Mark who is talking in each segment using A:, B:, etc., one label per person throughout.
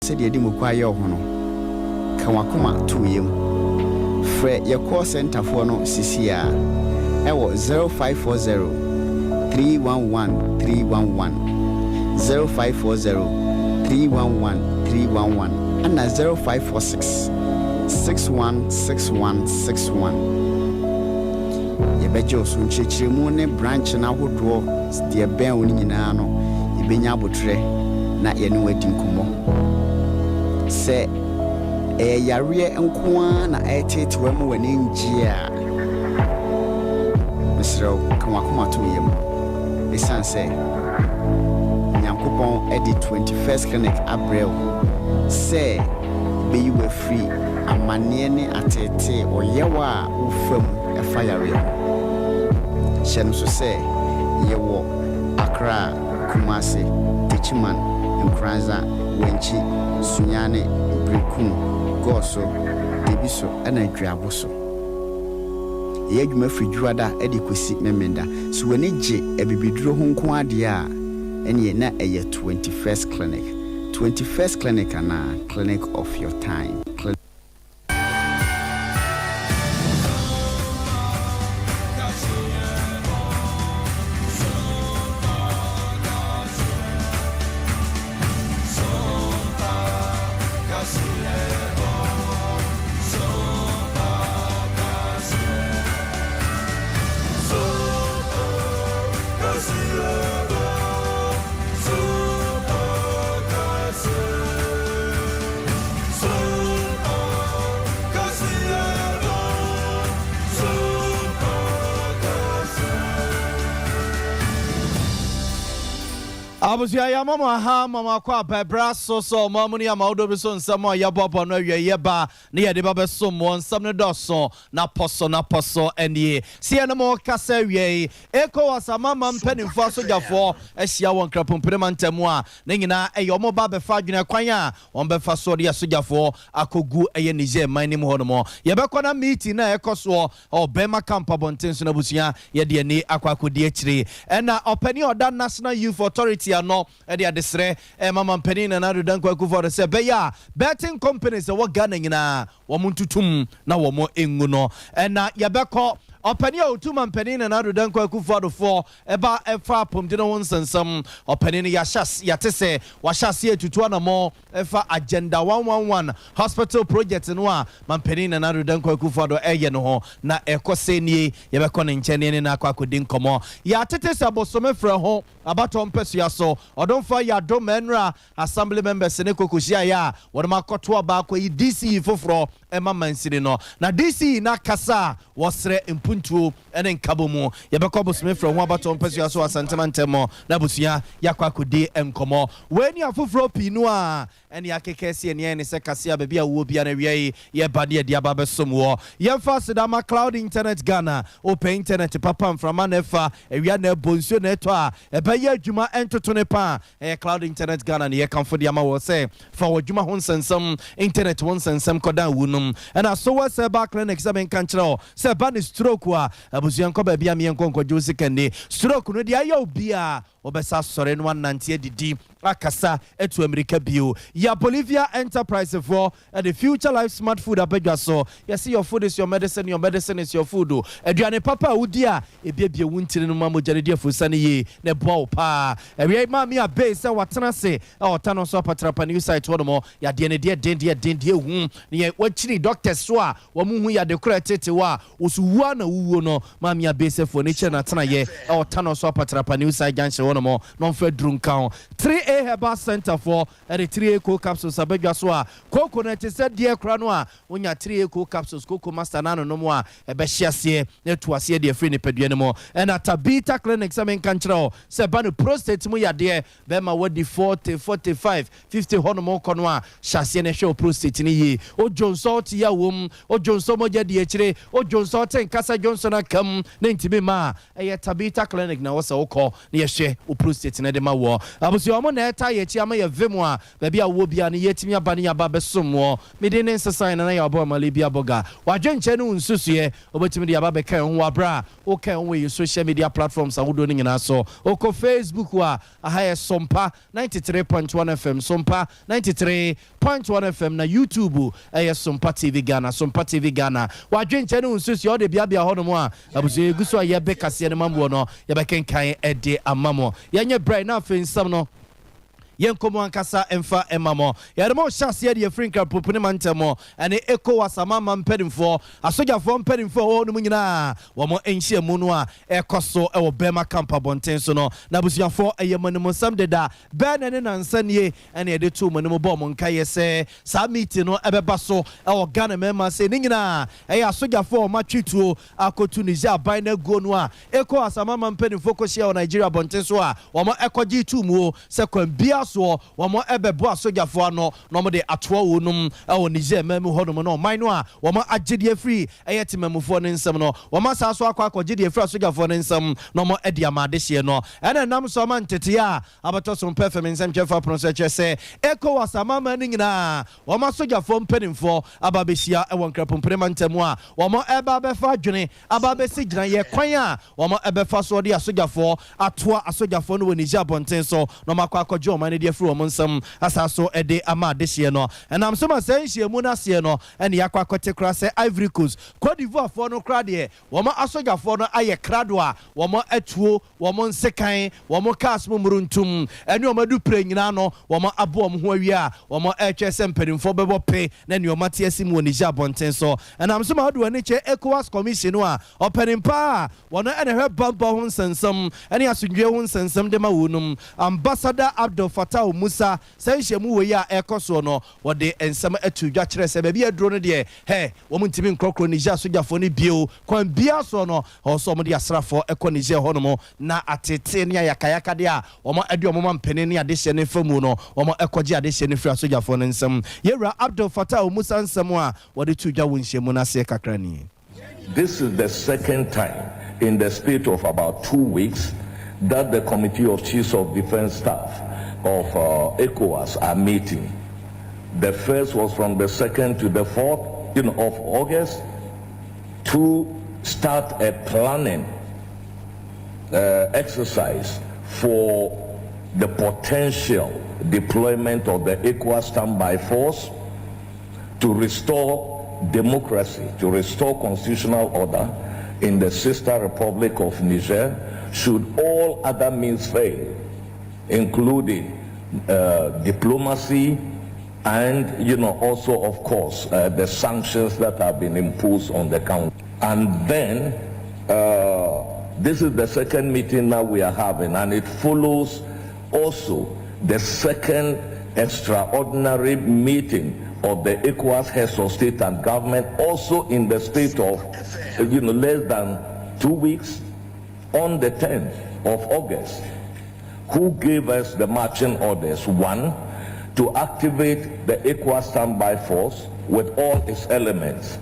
A: said the Dimukwa Yohono. Kawakuma to you. Fred, your call center for no CCR. Ewo 0540 311 311 0540 311 311 and 0546 616161. Yebejo so nchechiremu ne branch na hodo de ben oni nyina no yebenya abotre na ye ne wadi nkomo se yare enkoa na etete wa mu wani ngie a misro kanwakoma to yem esanse nyankopon edi 21st clinic abrel se be you were free amane ne atete oyewa ufam efayare shen so se yewo Accra Kumasi Tichiman Nkranza Wenchi Sunyane Brikun Goso Debiso ana Dwaboso ye adwuma fridwada edi kwesi memenda so wani je ebibiduro ho nko ade a ene na eye 21st clinic ana clinic of your time.
B: Abusia ya mama kwa bebra so mamuni ya maudo biso nsamo ya bobo no yeba ne ye de babeso mo nsam ne doso na poso enie sie na mo kasa wie eko wasama mampanimfo asojafo ehia won krapompere mantemu a ne nyina eyo mo ba befa adwene kwan a won befa so de asojafo akogu eye nije manim hono ye bekona meeting na ekoso obema camp abontenso na busia ye de ani akwakodi akire na opani oda National Youth Authority no e de adesre mama mpani na adodan kwaku for se be ya betting companies wo Ghana nyina wo muntutum na wo mo engu no na ye beko opani otuma mpani na adodan kwaku for eba efa pomde no wonsansam opani ya shas ya tese wa shas ye tutu na mo efa agenda 111 hospital project no a mampani na adodan kwaku for eye no ho na ekosenie ye beko ne nchene na akwakodi nkomo ya tete sabosome frɛ ho abato mpesu ya so odonfa ya do menra assembly members ne kokoshia ya wodema koto ba ko DC foforo ema mansiri no na DC na kasa wosre impuntu ene nkabomu ye beko bosome frɛ ho abato mpesu ya so asantemantem na busua yakwakodi enkomo weni afoforo pinu a ene akekese ene se kase ba bia wo bia na wie ye bade dia ba besom wo ye fa sidama cloud internet Ghana open internet papa from anefa ewia na bonsuo na eto a ye adwuma entotone pa cloud internet Ghana ne ye kanfo de ama wo se fa wadwuma ho nsensam internet ho nsensam koda wunum na so wa se ba clinic se ben kanchero se ba ne stroke a abusuan ko ba bia me enkonko josi kande stroke no de ayo bia obesa sore no nantie didi akasa etu America bio ya Bolivia Enterprise for the Future Life Smart Food abedwa so you see your food is your medicine is your food aduane papa udia ebiebie wuntire no mamojare dia fusane ye ne bo pa ewe ma me abe se watena se otano so patrapa new site wono ya de ne de hu ne wachiri doctors so a wo mu hu ya de kura tete wa osuwa na wuwo no ma me abe se furniture na tena ye otano so patrapa new site ganche wono mo non fe drunkan 3A Herbal Center for the 3A co capsules abedwa so a coconut said dear kra no a onya 3A co capsules coco master nano no mo a ebe hyiase na tuase de free ne padua ne mo and at Tabita clinic samen kanchero se ba no prostate mu yade be ma wadi 40 45 50 hono mo kono a hyiase ne hwe prostate ne yi o Johnson ti ya wom o Johnson mo jade akire o Johnson ten kasa Johnson akam na ntimi ma Tabita clinic na wo se wo ko na ye hwe o prostate ne de ma wo abusu omo na beta ye chi ama ye vemwa baby a wo bia ne yetimi aba ne aba besomo medin nsesan na ya obo male bia boga wadwenche no nsusue obetimi de aba be kan ho abra o kan ho ye social media platforms awodo ne nyina so oko Facebook wa aha Sompa 93.1 FM Sompa 93.1 FM na YouTube Sompa TV Ghana Sompa TV Ghana wadwenche no nsusue o de bia ho no mo a abuso eguso ye be kase ne mambo no ye be kenkan ede amamo yenye brain na fe nsam no yenkomo ankasa emfa emamo yademo chance ye frinka popune mantemo ene eko wasama mampedimfo asogafo mpedimfo ho no nyina wo mo enhie mu no a ekoso e wo bema campa bonten so no na busuafo eyemanimo sam deda be ne nansanie ene ede tu manimo bo mo nka yese sa meeting no ebeba so e wo Ghana mema se ni nyina e asogafo matwituo akotu Niger ban na go no a eko wasama mampedimfo ko hia Nigeria bonten so a wo mo ekogi tu mu se kwambia so womo ebebo asogafo ano no mo de atoa wonum e Niger memu hodum no man no a womo agide free eyetimamufo ne nsem no womo asaso akogide free asogafo ne nsem no mo edi amade hye no ene nam so man tete a abato so perfect nsem chefa pronounce che eko wasama man nyina womo asogafo mpenimfo ababehia e won krapompere mantemu a womo eba befa adwene ababesi gina ye kwan a womo ebefa so de asogafo atoa asogafo no Niger bonten so no makwa akogye o man de free o monsam asaso ede amade hye no enam so ma sanhie mu na se no ene yakwa kote kra se Ivory Coast Cote d'Ivoire fo no kra de womo asogafo no aye krado a womo atuo womo nsekan womo cars mu muruntum ene omadu pre nyina no womo abo om ho awia womo eche se mpadimfo bebo pe na ne omate asimu Niger bonten so enam so ma do ene che ECOWAS commission a openimpa wono ene hwe bamba ho nsensam ene asundwe ho nsensam de ma wonum ambassador Abdul Fatah Musa sanhie mu we ya ekoso no wode ensam atudwa kire se bia aduro no de he wo muntimi nkrokro Niger asogafo ne bio kwan bia so no oso mo de asrafo eko Niger hono na atete ne yakayaka de a wo mo ade mo mampene ne ade hye ne famu no wo mo ekoje ade hye ne firi asogafo ne nsam yewra Abdul Fatah Musa nsam a wode tudwa wonhye mu na se kakrani.
C: This is the second time in the space of about 2 weeks that the Committee of Chiefs of Defense Staff of ECOWAS are meeting. The first was from the 2nd to the 4th of August to start a planning exercise for the potential deployment of the ECOWAS standby force to restore democracy, to restore constitutional order in the sister republic of Niger should all other means fail, including diplomacy and also of course the sanctions that have been imposed on the country. And then this is the second meeting that we are having, and it follows also the second extraordinary meeting of the ECOWAS heads of state and government, also in the state of less than 2 weeks, on the 10th of August, who gave us the marching orders: 1, to activate the ECOWAS standby force with all its elements;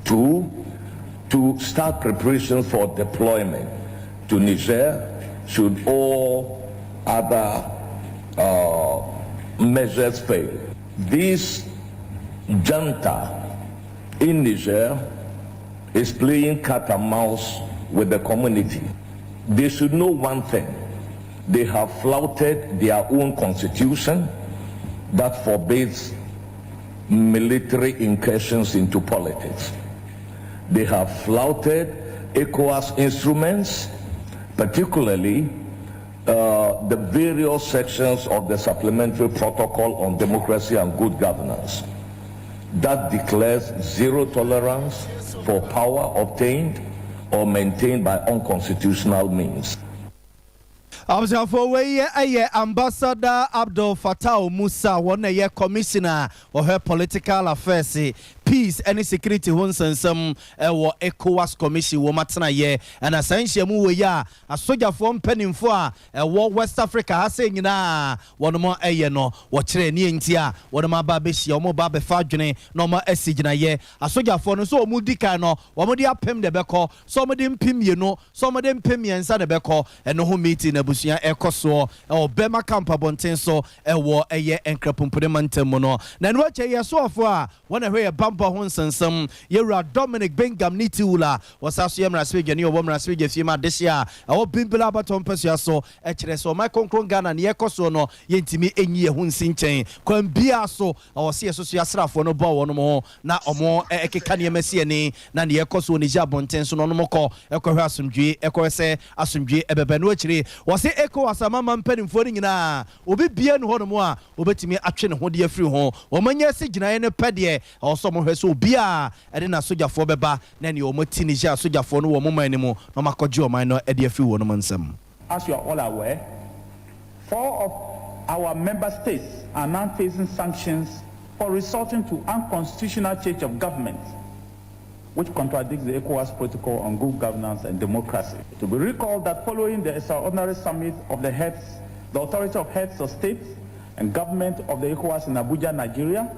C: 2, to start preparations for deployment to Niger should all other measures fail. This junta in Niger is playing cat and mouse with the community. They should know one thing: they have flouted their own constitution that forbids military incursions into politics. They have flouted ECOWAS instruments, particularly the various sections of the Supplementary Protocol on Democracy and Good Governance that declares zero tolerance for power obtained or maintained by unconstitutional means.
B: Abzafo we Ambassador Abdul Fatah Musa, one year commissioner of her political affairs. peace and security ho nsensem wo ECOWAS commission wo matena ye and asanhia mu we ya asogafo mpanimfo a wo West Africa ha se nyina wono mo no wo kire ne ntia wono ma ba be hia wo ba be fa dwene no ma asigina ye asogafo no so mu dikan no wo mo de apem de beko so mo de mpim ye no so mo de mpem yensa de beko eno ho meeting abusua ekoso e bema camp abonten so wo enkrapumpure mantam no na no che ye so afo a wona hwe ye bamba ho nsensem yewura Dominic Bengam Nitiwula wasaso ye mraspe ni obo mraspe fie ma desia wo bimbila baton pesua so e kire so my konkron Ghana ne yekoso no yentimi enyi ye ho nsinchen kwan bia so wo se yeso so yasrafo no bo wono mo na omo ekeka ne masie ni na ne yekoso ni jabonten so no no moko ekohwe asumdwe ekohwe asumdwe ebebe no akire wo se ECOWAS amama mpanimfo ni nyina obi bia no hono mo a obetimi atwe ne ho de afiri ho wo manya se ginaye ne pede wo so mo hwe so obi a ede na sojafo beba na ne o moti ni ja sojafo no wo mo man ni mu no makoje o man no ede afiri wo no mansam.
D: As you are all aware, 4 of our member states are now facing sanctions for resorting to unconstitutional change of government, which contradicts the ECOWAS protocol on good governance and democracy. To be recalled that following the extraordinary summit of the authority of heads of state and government of the ECOWAS in Abuja, Nigeria,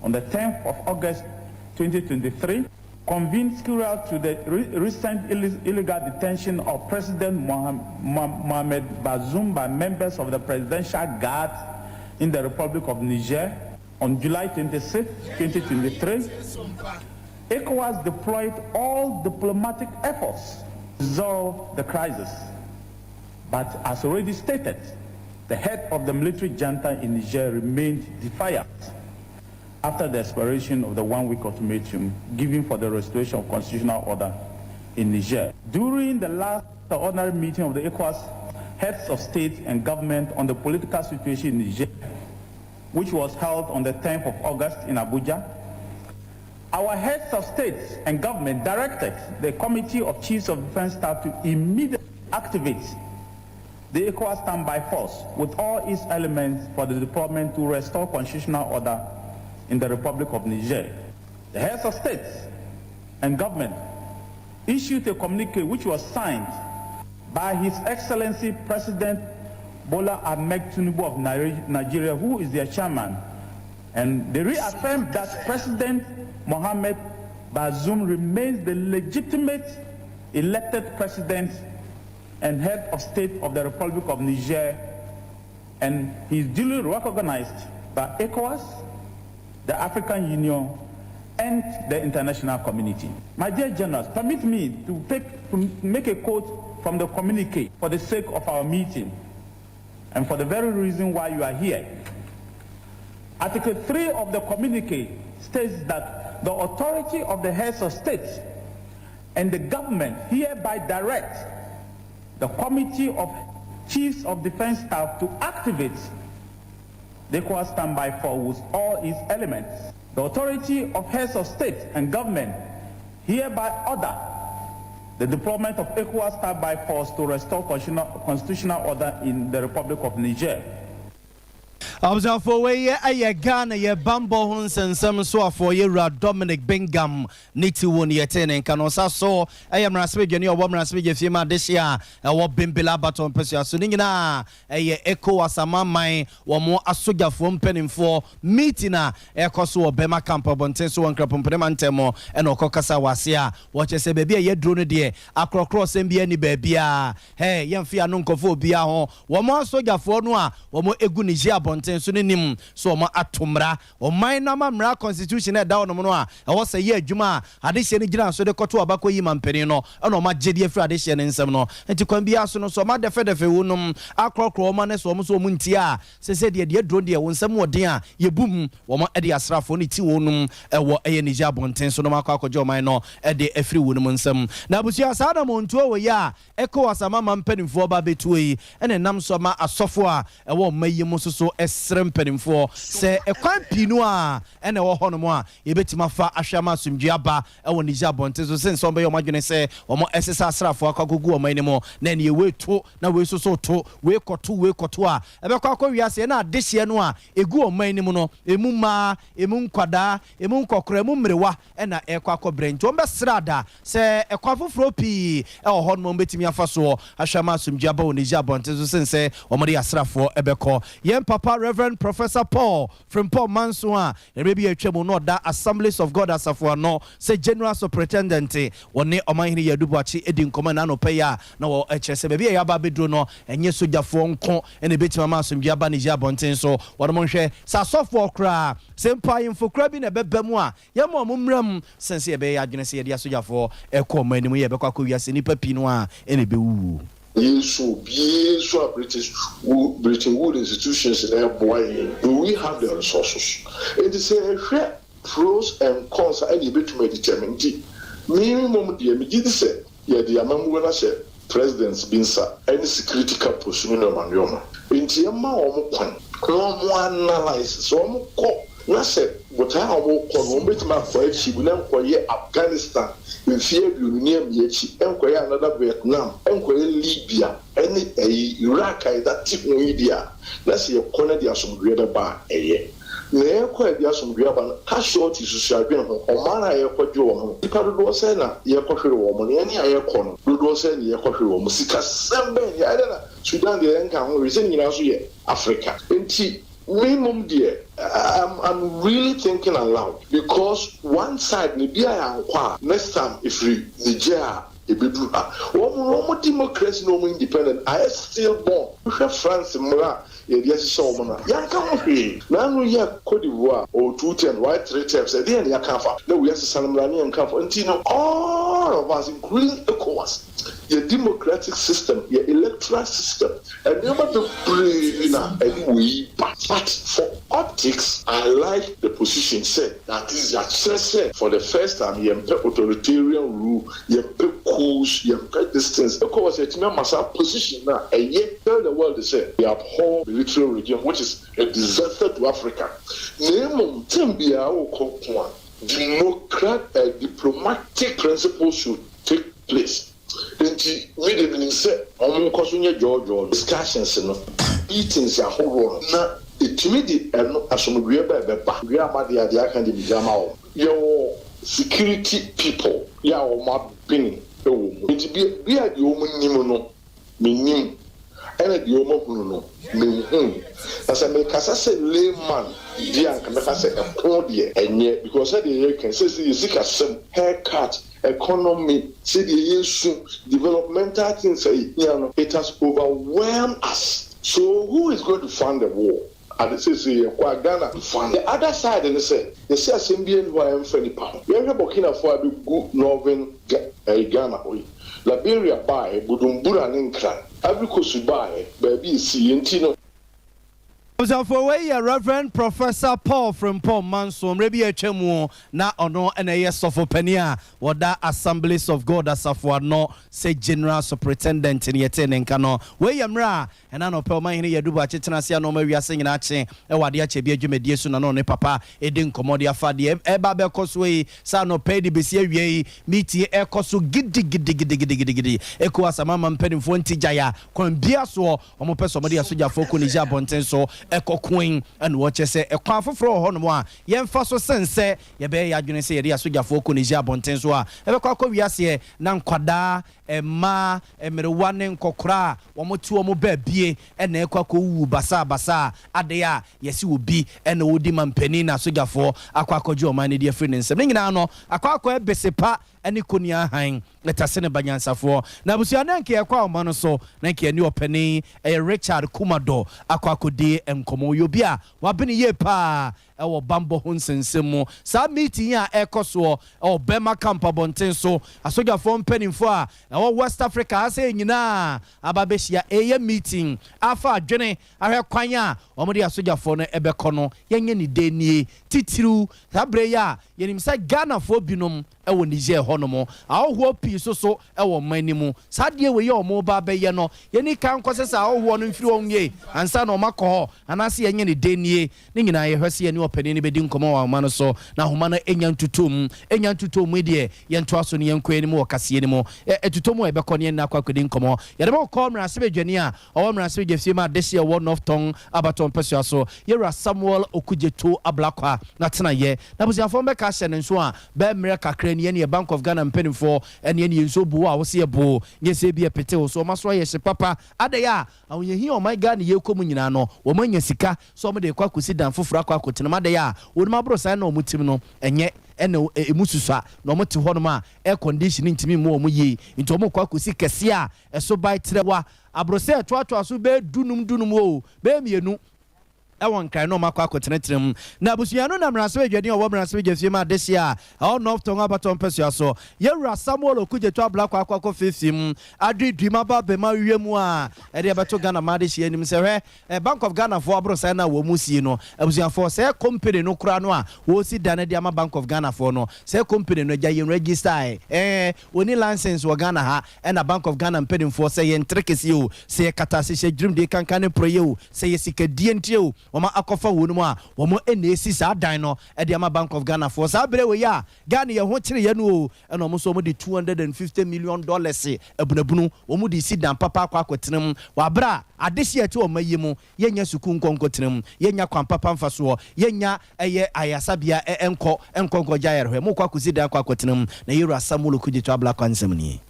D: on the 10th of August 2023, convened sequel to the recent illegal detention of President Mohamed Bazoum by members of the Presidential Guard in the Republic of Niger on July 26, 2023, ECOWAS deployed all diplomatic efforts to resolve the crisis. But as already stated, the head of the military junta in Niger remained defiant after the expiration of the 1-week ultimatum given for the restoration of constitutional order in Niger. During the last ordinary meeting of the ECOWAS heads of state and government on the political situation in Niger, which was held on the 10th of August in Abuja, our heads of state and government directed the Committee of Chiefs of Defense Staff to immediately activate the ECOWAS standby force with all its elements for the deployment to restore constitutional order in the Republic of Niger. The heads of state and government issued a communique which was signed by His Excellency President Bola Ahmed Tinubu of Nigeria, who is their chairman, and they reaffirmed that President Mohamed Bazoum remains the legitimate elected president and head of state of the Republic of Niger, and he is duly recognized by ECOWAS, the African Union, and the international community. My dear generals, permit me to make a quote from the communique for the sake of our meeting and for the very reason why you are here. Article 3 of the communique states that the authority of the heads of state and the government hereby direct the Committee of Chiefs of Defense Staff to activate the ECOWAS standby force with all its elements. The authority of heads of state and government hereby order the deployment of ECOWAS standby force to restore constitutional order in the Republic of Niger.
B: Observe we aye Ghana ye bambo hun sensem so afo ye ra Dominic Bengam Nitiwula yetene kanosa so aye mrasbe gani obo mrasbe ge fie ma desia e wo bimbila baton pesia so nyina aye ECOWAS amaman wo mo asogafo mpanimfo meeting a ekoso obema camp abonten so wankrapompere mantemo e no kokasa wase a wo chese bebi ye dro no de akrokro sem bia ni babia he yemfia no nkofo bia ho wo mo asogafo no a wo mo egu Niger abonten so nim so ma atomra o man na mamra constitution e da no a e wo se ye adwuma ade hye ne gina so de koto abako yi mampeni no e no ma gede afri ade hye ne nsem no enti kwan bia so no so ma defe wonum akrokro ma ne so mo nti a se de drone de wo nsem woden a ye bum wo ma ade asrafo ne ti wonum e wo eye Niger abonten so no ma akwakoje o man no e de afri wonum nsem na busia sa na mo ntuo we ya ECOWAS ama mampenifo ba betuo yi ene nam so ma asofo a e wo mayi mo so yɛsrɛ mpanimfoɔ sɛ ɛkwan pinu a ɛna ɛwɔ hɔ no mu a yɛbɛtumi afa ahwɛma asomdwe aba ɛwɔ Niger abɔnten so sɛ nsɔm bɛyɛ ɔmo adwene sɛ ɔmo ɛsesa asrafoɔ akɔgogu ɔmo anim na ɛne yɛwɛto na wei soso to wei kɔto a ɛbɛkɔ akɔ wiase na adehyeɛ no a egu ɔmo anim no emu mmaa emu nkwadaa emu nkɔkora emu mmerewa ɛna ɛkɔ akɔ brɛ nti ɔmo bɛsrɛ ada sɛ ɛkwan foforɔ pii ɛwɔ hɔ no ɔmo bɛtumi afa soɔ ahwɛma asomdwe aba wɔ Niger abɔnten so sɛ nsɛ ɔmo de asrafoɔ ɛbɛkɔ yɛn papa Reverend Professor Paul from Paul Manso a yɛbɛbi atwa mu no ɔda Assemblies of God asafo no sɛ General Superintendent wɔne ɔmanhene Yadubuakye edi nkɔmɔ na anɔpɛ yi a na wɔ ɛkyerɛ sɛ baabi a yɛaba abɛduro no ɛnyɛ sogyafoɔ nko ɛna ɛbɛtumi ama asomdwe aba Niger abɔnten so wɔn mo nhwɛ sɛ asɔfoɔ koraa sɛ mpa yɛmfokora bi na ɛbɛbɛ mu a yɛma ɔmo mmram sɛnsɛ yɛbɛyɛ adwene sɛ yɛde asogyafoɔ ɛkɔ ɔmo anim yɛbɛkɔ akɔ wiase nnipa pii no a ɛna ɛbɛwu
E: So Britain Wood institutions in their boy, do we have the resources? It is a pros and cons and you to determine the minimum the immediate say, yeah, the Amamuna said, President's been any security position on Yoma. In Tiama or one analysis, so I said, what I will call my for she will not Afghanistan. In fear you near Yachi, enquire another Vietnam, enquire Libya, any Iraq, that tip media. Let's see a corner the some greater bar a year. Nay, quite the some grabber, how short is social being or man I equal Joe. The Padua Sena, your coffee woman, any air corner, Ludo Sen, your coffee woman, Sika Sambe, I don't know, Sudan, the encounter, reasoning in Africa. And tea. Minimum dear, I'm really thinking aloud because one side maybe I am next time if we the jail one democracy no more independent I still born France Mura yes so mona ya come here now we are Cote d'Ivoire or 210 white 3 times a day and ya can't no we have Sanamani and come until all of us including ECOWAS your democratic system, your electoral system, and never to play anyway. But for optics, I like the position said that is said for the first time, you have authoritarian rule, you have coups, you have distance. Of course, it's not my position now. And yet, tell the world they say we abhor military regime, which is a disaster to Africa. Name Timbia or diplomatic principles should take place. Nti we dey been say omo nkoso nye George discussions no meetings ya horo na etimi di eno asomdwe ba we amade ade aka de bijama o your security people ya o ma bini e wo mu nti bi ade o mu nim no menim ene de o mo hunu no menhun as a kasa say layman di anka me kasa e ko de enye because say the can say sika sem haircut economy, see the issue, developmental things, it has overwhelmed us. So who is going to fund the war? And it says Ghana to fund. The other side, and they say Symbian who I am fairly pound. We are Burkina for a good northern Ghana. Liberia by Budumbura and Nkran. Every coast buy, baby, see, and Tino.
B: So for way Reverend Professor Paul from Paul Manso maybe a chemu na ono na yes of openia wada Assemblies of God asafo no say General Superintendent ni yete nenkano we yamra na no pe omanhene Yadubuakye tenase no ma wiase nyina che e wade ache bi adwumedie su na no ne papa edi nkomode afade e ba be koso yi sa no pe di besi awie meeting e koso gidi eko asamama mpanimfo ntijaya kwan bia so omo peso mode asojafo ko Niger abonten so ekokwin and watch say ekwan foforo ho no a yemfa so sense ye be ya adwene say ye asojafo ko Niger abonten so a ebekwa kwa wiase na nkwada emma emerewa ne nkokora wo motu wo ba bie na ekwa ko wu basa ade a yesi obi na wodi mampani na asojafo akwa akọju oman ne de afri ne nsem nyina no akwa ebesepa ani konia han letase ne banyansafo na busia na nke ekwa oman no so na nke ani opani Richard Kumado akwa akodi enkomo yobi a wabene ye pa ɛwɔ bambɔ ho nsensem mu saa meeting a ɛkɔ so ɛwɔ bɛma camp abɔnten so asogyafoɔ mpanimfo a ɛwɔ West Africa asɛ nyinaa ababɛhyia ɛyɛ meeting afa adwene ahwɛ kwan a wɔn de asogyafoɔ no ɛbɛkɔ no yɛnyɛ ne denie titiru saa bere ya yɛnim sɛ Ghanafoɔ binom ɛwɔ Niger hɔ no mo ahohoɔ pii so ɛwɔ man mu saa deɛ wɔ yɛ ɔmo ba bɛyɛ no yɛni kan kɔsɛ sɛ ahohoɔ no mfiri wɔn yie ansa na ɔma kɔ hɔ anaasɛ yɛnyɛ ne denie ne nyinaa yɛhwɛ sɛ yɛne ɔpanin no bɛdi nkɔmmɔ wɔ ahoma no so na ahoma no ɛnya ntutom deɛ yɛntoa so no yɛnkɔ anim wɔ kaseɛ no mu ɛtutom a ɛbɛkɔ ne yɛnna akɔ akɔdi nkɔmmɔ yɛde bɛkɔ mmaransɛ badwani a ɔwɔ mmaransɛ badwafie mu adehye ɛwɔ North Tong abatɔn pɛsua so yɛwura Samuel Okudzeto ablakwa na tena yɛ na busuafoɔ bɛka hyɛ ne nso a bɛmmerɛ kakra ni yɛne Bank of Ghana mpanimfoɔ ɛne yɛne nso bu a wɔse yɛbo nyɛ sɛ bi ɛpete wo so ɔma so ayɛ hye papa adɛyɛ a awonyɛhi ɔman Ghana yɛkɔ mu nyinaa no wɔma anya sika so ɔmo de kɔ akɔsi dan foforɔ akɔ akɔtenam adɛyɛ a wɔnom aboro saa na ɔmo tim no ɛnyɛ ɛna emu susua na ɔmo te hɔ nom a air condition ntimi mu ɔmo yie nti ɔmo kɔ akɔsi kɛse a ɛso bae trɛwa aborɔsɛ ɛtoatoa so bɛɛ dunum o bɛɛ mienu ɛwɔ nkran no makɔ akɔtenetene na abusua no na mmaransɛ adwani ɔwɔ mmaransɛ adwafie ma adehye a ɛwɔ North Tong abatɔn pɛsua so yɛwura Samuel Okudzeto ablakwa akɔ fifim adwidwima ba bɛma wie mu a ɛde ɛbɛto Ghana ma adehye anim sɛ hwɛ Bank of Ghana foɔ aborɔsɛ na wɔ mu sie no abusuafoɔ sɛ company no kora no a wɔsi dane de ama Bank of Ghana foɔ no sɛ company no gya yɛn register wɔni license wɔ Ghana ha ɛna Bank of Ghana mpanimfoɔ sɛ yɛn trekesi o sɛ yɛkata hyehyɛ dwurum de kankan ne proye o sɛ yɛ sikadie ntie o wɔma akɔfa wɔn mu a wɔn ɛna esi saa dan no ɛde ama Bank of Ghana for saa bere wɔ ya Ghana yɛ ho kyerɛ yɛ no o ɛna wɔn so wɔn de $250 million abunabunu wɔn de si dan papa akɔ akɔtenam wabra adehye ɛte wɔn ayi mu yɛnya suku nkɔnkɔtenam yɛnya kwan papa mfa soɔ yɛnya ɛyɛ ayasabea ɛnkɔ gya yɛrɛ hɔ mu kɔ akɔsi dan akɔ akɔtenam na yɛwura Samuel Okudzeto ablakwa nsɛm nie.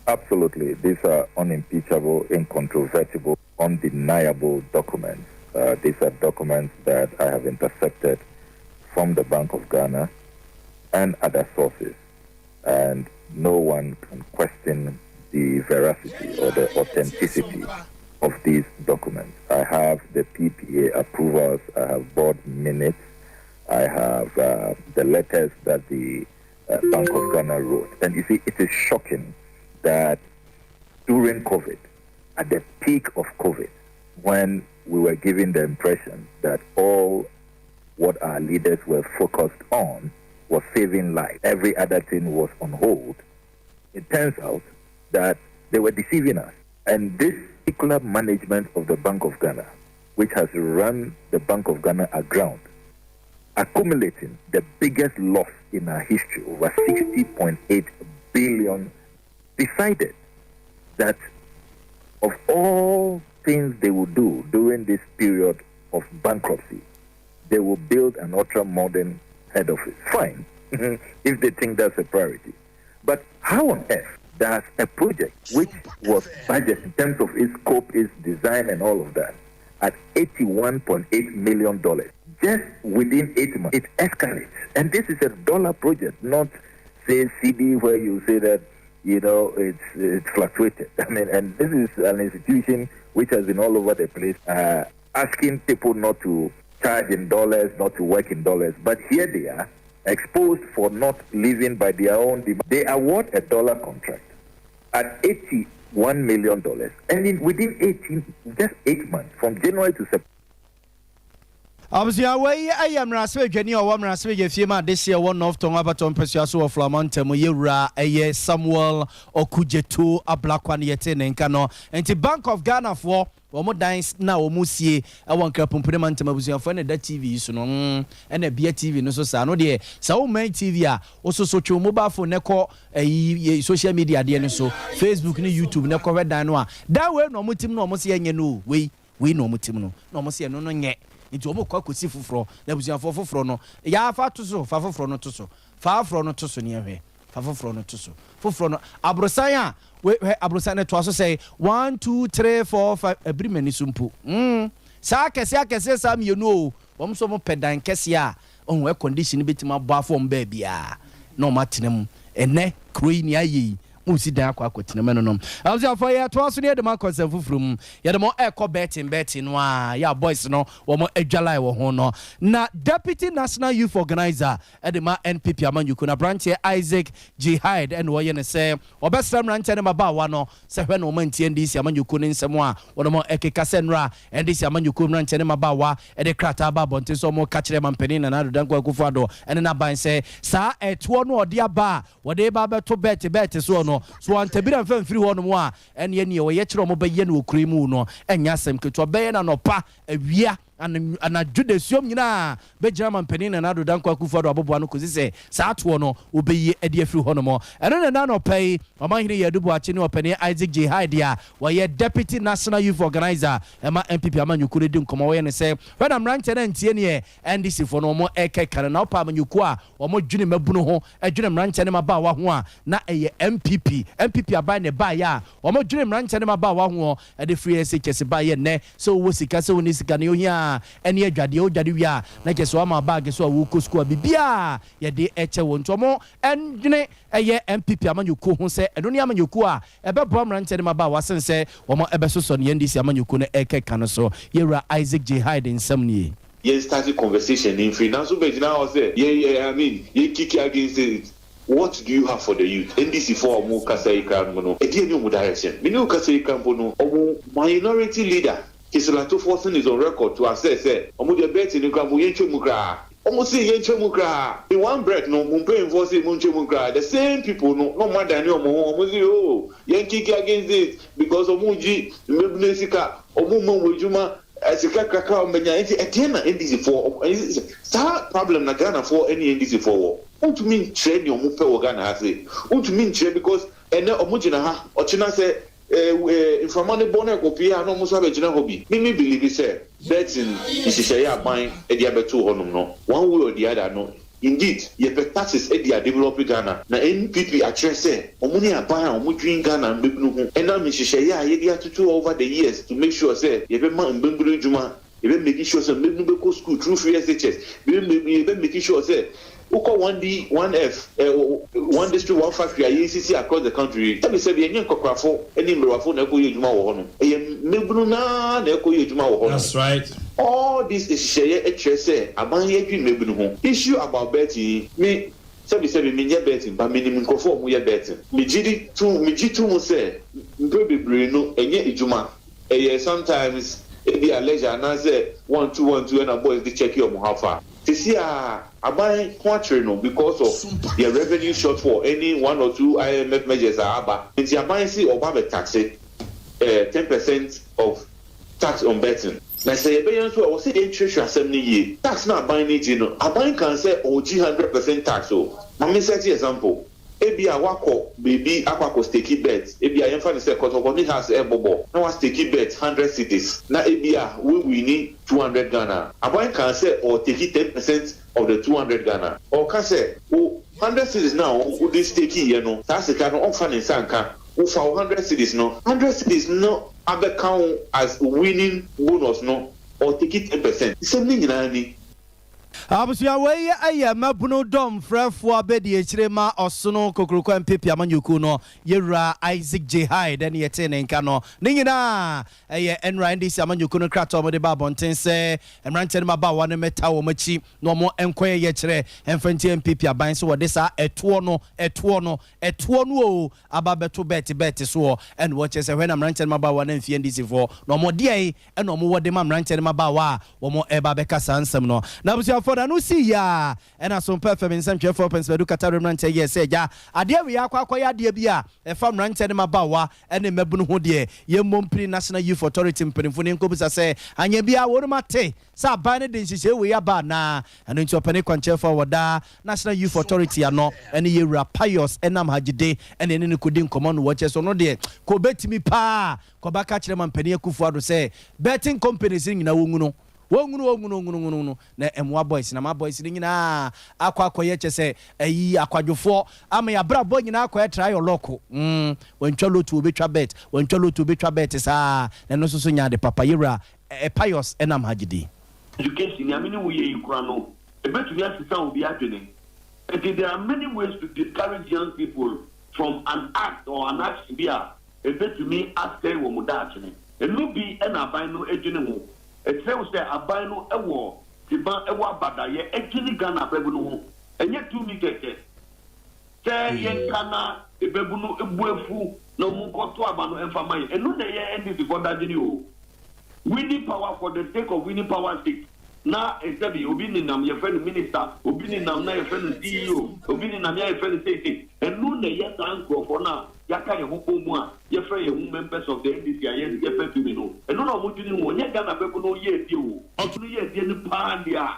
C: Absolutely. These are unimpeachable, incontrovertible, undeniable documents. These are documents that I have intercepted from the Bank of Ghana and other sources, and no one can question the veracity or the authenticity of these documents. I have the PPA approvals, I have board minutes, I have the letters that the Bank of Ghana wrote. And you see, it is shocking that during COVID, at the peak of COVID, when we were given the impression that all what our leaders were focused on was saving lives, every other thing was on hold, it turns out that they were deceiving us. And this particular management of the Bank of Ghana, which has run the Bank of Ghana aground, accumulating the biggest loss in our history, over 60.8 billion, decided that of all things they will do during this period of bankruptcy, they will build an ultra-modern head office. Fine, if they think that's a priority. But how on earth does a project which was budgeted in terms of its scope, its design and all of that, at $81.8 million, just within 8 months, it escalates. And this is a dollar project, not, say, CD where you say that, you know, it's fluctuated. I mean, and this is an institution which has been all over the place, asking people not to charge in dollars, not to work in dollars. But here they are, exposed for not living by their own demand. They award a dollar contract at $81 million. And within just 8 months, from January to September,
B: Abusua wei ayam raswe dwani o wam raswe je fie ma de hye won of ton abaton pesua so of Flamantam yewura eye Samuel Okudzeto ablakwa ne yete ne nka no enti Bank of Ghana for omo dan na omo sie e won kra pompune mantam abusua for ne da TV so no na bia TV no so sa no de sa wo man TV a ososo twe mobile phone ne ko social media de no so Facebook ne YouTube ne ko dan no a da we no omo tim no omo se yenye no we no omo tim no omo se no nye nti omo kwa kosi foforo na busuafo foforo no ya fa to so fa foforo no to so fa aforo no to so ne hwe fa foforo no to so foforo no abrosan a we abrosan ne to so say 1 2 3 4 5 every many sumpu sa akese sa mienu o wom so mo pedan kese a on condition betima bo afom ba bia na o matenam ene kroi ni ayi musi dan akwakotina menonom awusia for ya to aso ne de makosa fufrum ya de mo eko betting no a ya boys no wo mo adwalai wo ho no na deputy national youth organizer de ma NPP amanyuku na branch Isaac G Hyde and wo ye ne say obesram ranche ne mabawa no se hwe no mantie ndisi amanyuku ne nsemo a wo mo ekeka senra ndisi amanyuku ranche ne mabawa de krata ba bonte so mo kachire mampani na nado dan kwakufu ado ene na ban say sa eto no ode aba wo de ba beto bet so no so antabira mfamfiri ho no mo a ene ye ne wo ye kire mo be ye no okurimu no enya asem keto be ye na no pa awia ana jude siom nyina be German penina na do danko akufado abobo ano kosi se sa ato no obeyi ade afiri ho no mo eno na no pay omanhene ye dubo achi ne opene Isaac J Hyde a wo deputy national youth organizer ema MPP amanyuku ne di nkomo wo ye ne se when am rank na ntie ne NDC fo no mo ekeka na opa amanyuku a wo mo dwene mabuno ho adwene rank ne maba wa ho a na eye MPP abai ne ba ya wo mo dwene rank ne maba wa ho e de free SHS ba ye ne so wo sika so ni sika ne ohia eni adwade o dwade wi a na keso ama bag so a wo ko school bibia ye de eche wo ntomo endwene eye MPP amanyuku ho se eno ne amanyuku a ebe bom ranche ne maba wasense wo mo ebe soso ne ndisi amanyuku ne ekeka no so yewra Isaac J Hyde nsam nie
F: ye started conversation in finance be now I say I mean ye kick against it. What do you have for the youth? NDC for omo kasa ikan no e die ni omo direction me no kasa ikan no omo minority leader Kisalato Fortune is on record to assess omo de bet in Uganda yenchemu kra omo see yenchemu kra in one breath no mo pay for say yenchemu kra the same people no more than omo say oh yenki against it because omo ji mbebune sika omo mo wejuma sika kaka omenya enti etiena NDC for sa problem na Ghana for any NDC for what to mean trade omo pe Ghana has it what to mean trade because ene omo jina ha ochina say informane bonne copy no muso abegina hobby me believe say betting is share aban e dia beto honum no one way or the other no indeed ye pe taxes e dia develop Ghana na NPP actually say omuni aban omudwin Ghana mbebunu ho e na me share ye dia tutu over the years to make sure say ye be man mbebunu juma ye be making sure say mbebunu be go school through free SHS ye be making sure say uko 1D 1F 1 district 1 factory ICC across the country tell me say be enye kokkrafo eni mrewafo na ekoye adwuma wo ho no eye mebunu na ekoye adwuma wo ho no
G: that's right
F: all this is share say aban ye dwi mebunu ho issue about betting me say me nye betting ba minimum nkofo mu ye betting me jitu mu say mbebebre no enye adwuma eye sometimes it be a leisure na say 1-2 and a boys dey check your how far this year abai quattro no because of their revenue shortfall any 1 or 2 IMF measures are aba nti abai see oba be tax 10% of tax on betting na say be yan so I was say treasury assembly ye tax na abai ni ji no abai can say OG 100% tax o na me set example ebi awako baby akwako stake bet ebi a yemfa ne say kotoko ni has ebobo na wa stake bet 100 cities na ebi a we need 200 Ghana abai can say or take 10% of the 200 Ghana or can say 100 cities now this stake here no that's the kind of funding sanka for 100 cities no 100 cities no other count as winning bonus no or take it 10% same thing in
B: abusia wey aye mabuno dom frefo abedi echirema osono kokroko MPP amanyuku no yewra Isaac J Hyde ne yete ne nka no ne nyina eye NRNDC amanyuku no krato mo de ba bonten se emrante ne maba wa ne meta wo machi no mo enkoye ye kire emfanti MPP aban so wode sa eto no o ababeto bet so en wo chese when emrante ne maba wa ne mfie NDC for no mo de e no mo wode ma emrante ne maba wa wo mo eba beka sansem no na abusia for da no see ya ena Sompa FM nsam 12 du kata remrante ye se ja ade wi akwa ade bia e fam rante ne mabawa ene mabunu ho de ye mompri National Youth Authority mpenfo ne nkobisa se anya bia wo mate sa ba ne de nhihye we ya ba na eno nti opene kwanche for wada National Youth Authority ano ene ye wura pious enam hagide ene ne kodi nkomo no wo che so no de ko betimi pa ko baka kire mampani akufu ado se betting companies nyina wongu no wongunu na emwa boys na ma boys ni nyina akwa ye chese ayi akwadwofo ama ya bra boy nyina akwa try your lock wantwa lotu obetwa bet sa na no so nya de papa yera pious enam hagidi
H: education ya mini we yikura no e betu ya sisa obi adwene there are many ways to discourage young people from an act or an act to be a bit to me ask them what that and no be an abino agent. It tells that abino a war, Tiban a war badaye, a guinea ghana bebuno, and yet to me get it. Say yen kana a bebuno a buefu, no more to abano and family, and no day ended before that you. Winning power for the sake of winning power sake. Now, instead of Obinam, your friend minister, Obinam, your friend CEO, Obinam, your friend state, and no, the yes uncle for now, Yaka, your friend, members of the NDC, your friend to me, and no more to do one, yet Ghana people know yet you, or to yet the Pandia,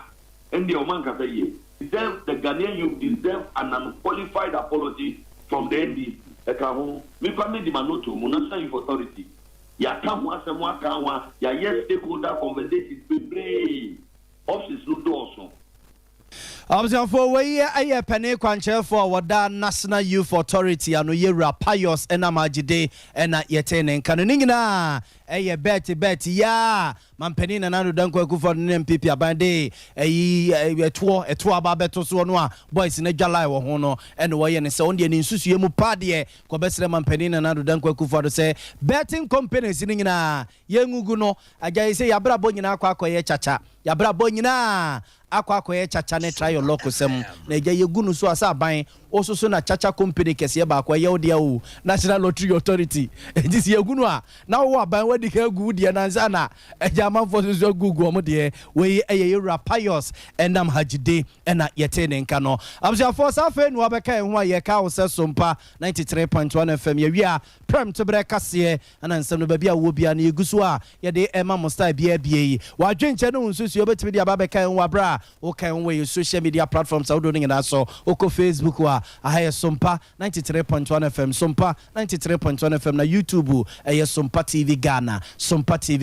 H: and the Omanka say, deserve the Ghanaian you deserve an unqualified apology from the NDC. Me permit the manoto, Munasa authority. Ya come once and one can ya yes stakeholder conversation be options no do also.
B: Observe for way a penny quanchel for what that National Youth Authority and Yera Pius and Amajide and Yeten and Canonina. Betty, ya, man penny and another don't go for the MPP abande a tour babeto so boys in a July or hono and way and so on the Insusium Padie, Cobesra man penny and another don't go for the say betting companies in young Uguno, I say Yabra Bonina Quaco Chacha, Yabra Bonina. Akwa chacha try your local sem na ye gunu so asa ban also so na chacha company kese ba kwa ye odia o National Lottery Authority this ye gunu a na wo aban wadi ka gu dia na nza na ejama for so gugu omo de we ye Pius enam hajide na yete ne nka no abja for safe no abeka ho ye ka wo se Sompa 93.1 FM ye wi prem to bre kase na nsem no ba bia wo bia na yeguso a ye de ema mo style bia bia wa dwenche no nsusu obetimi dia babeka ho abra okay on your social media platforms out doing that so oko Facebook wa ahaya Sompa 93.1 FM Sompa 93.1 FM na YouTube Sompa TV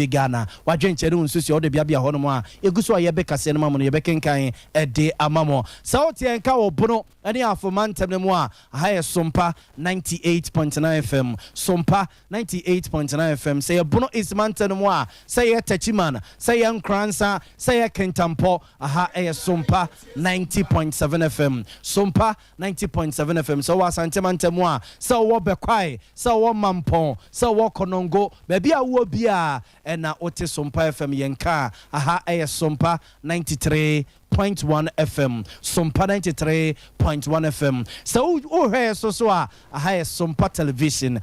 B: Ghana wa dwenche no nsusu o de bia hono mo a eguso aye be kase no mamo no ye be kenkan de amamo sauti enka wo bono ani afomantem ne mo a ahaya Sompa 98.9 FM Sompa 98.9 FM say bono is mountain mo a say tachiman say nkransa say kentampo aha Sompa 90.7 FM Sompa 90.7 FM so wasantemantemu a so wo bekwai so wo mampon so wo konongo baby a wo bia na ote Sompa FM yenka aha Sompa 93.1 FM Sompa 93.1 FM so oh so a aha Sompa television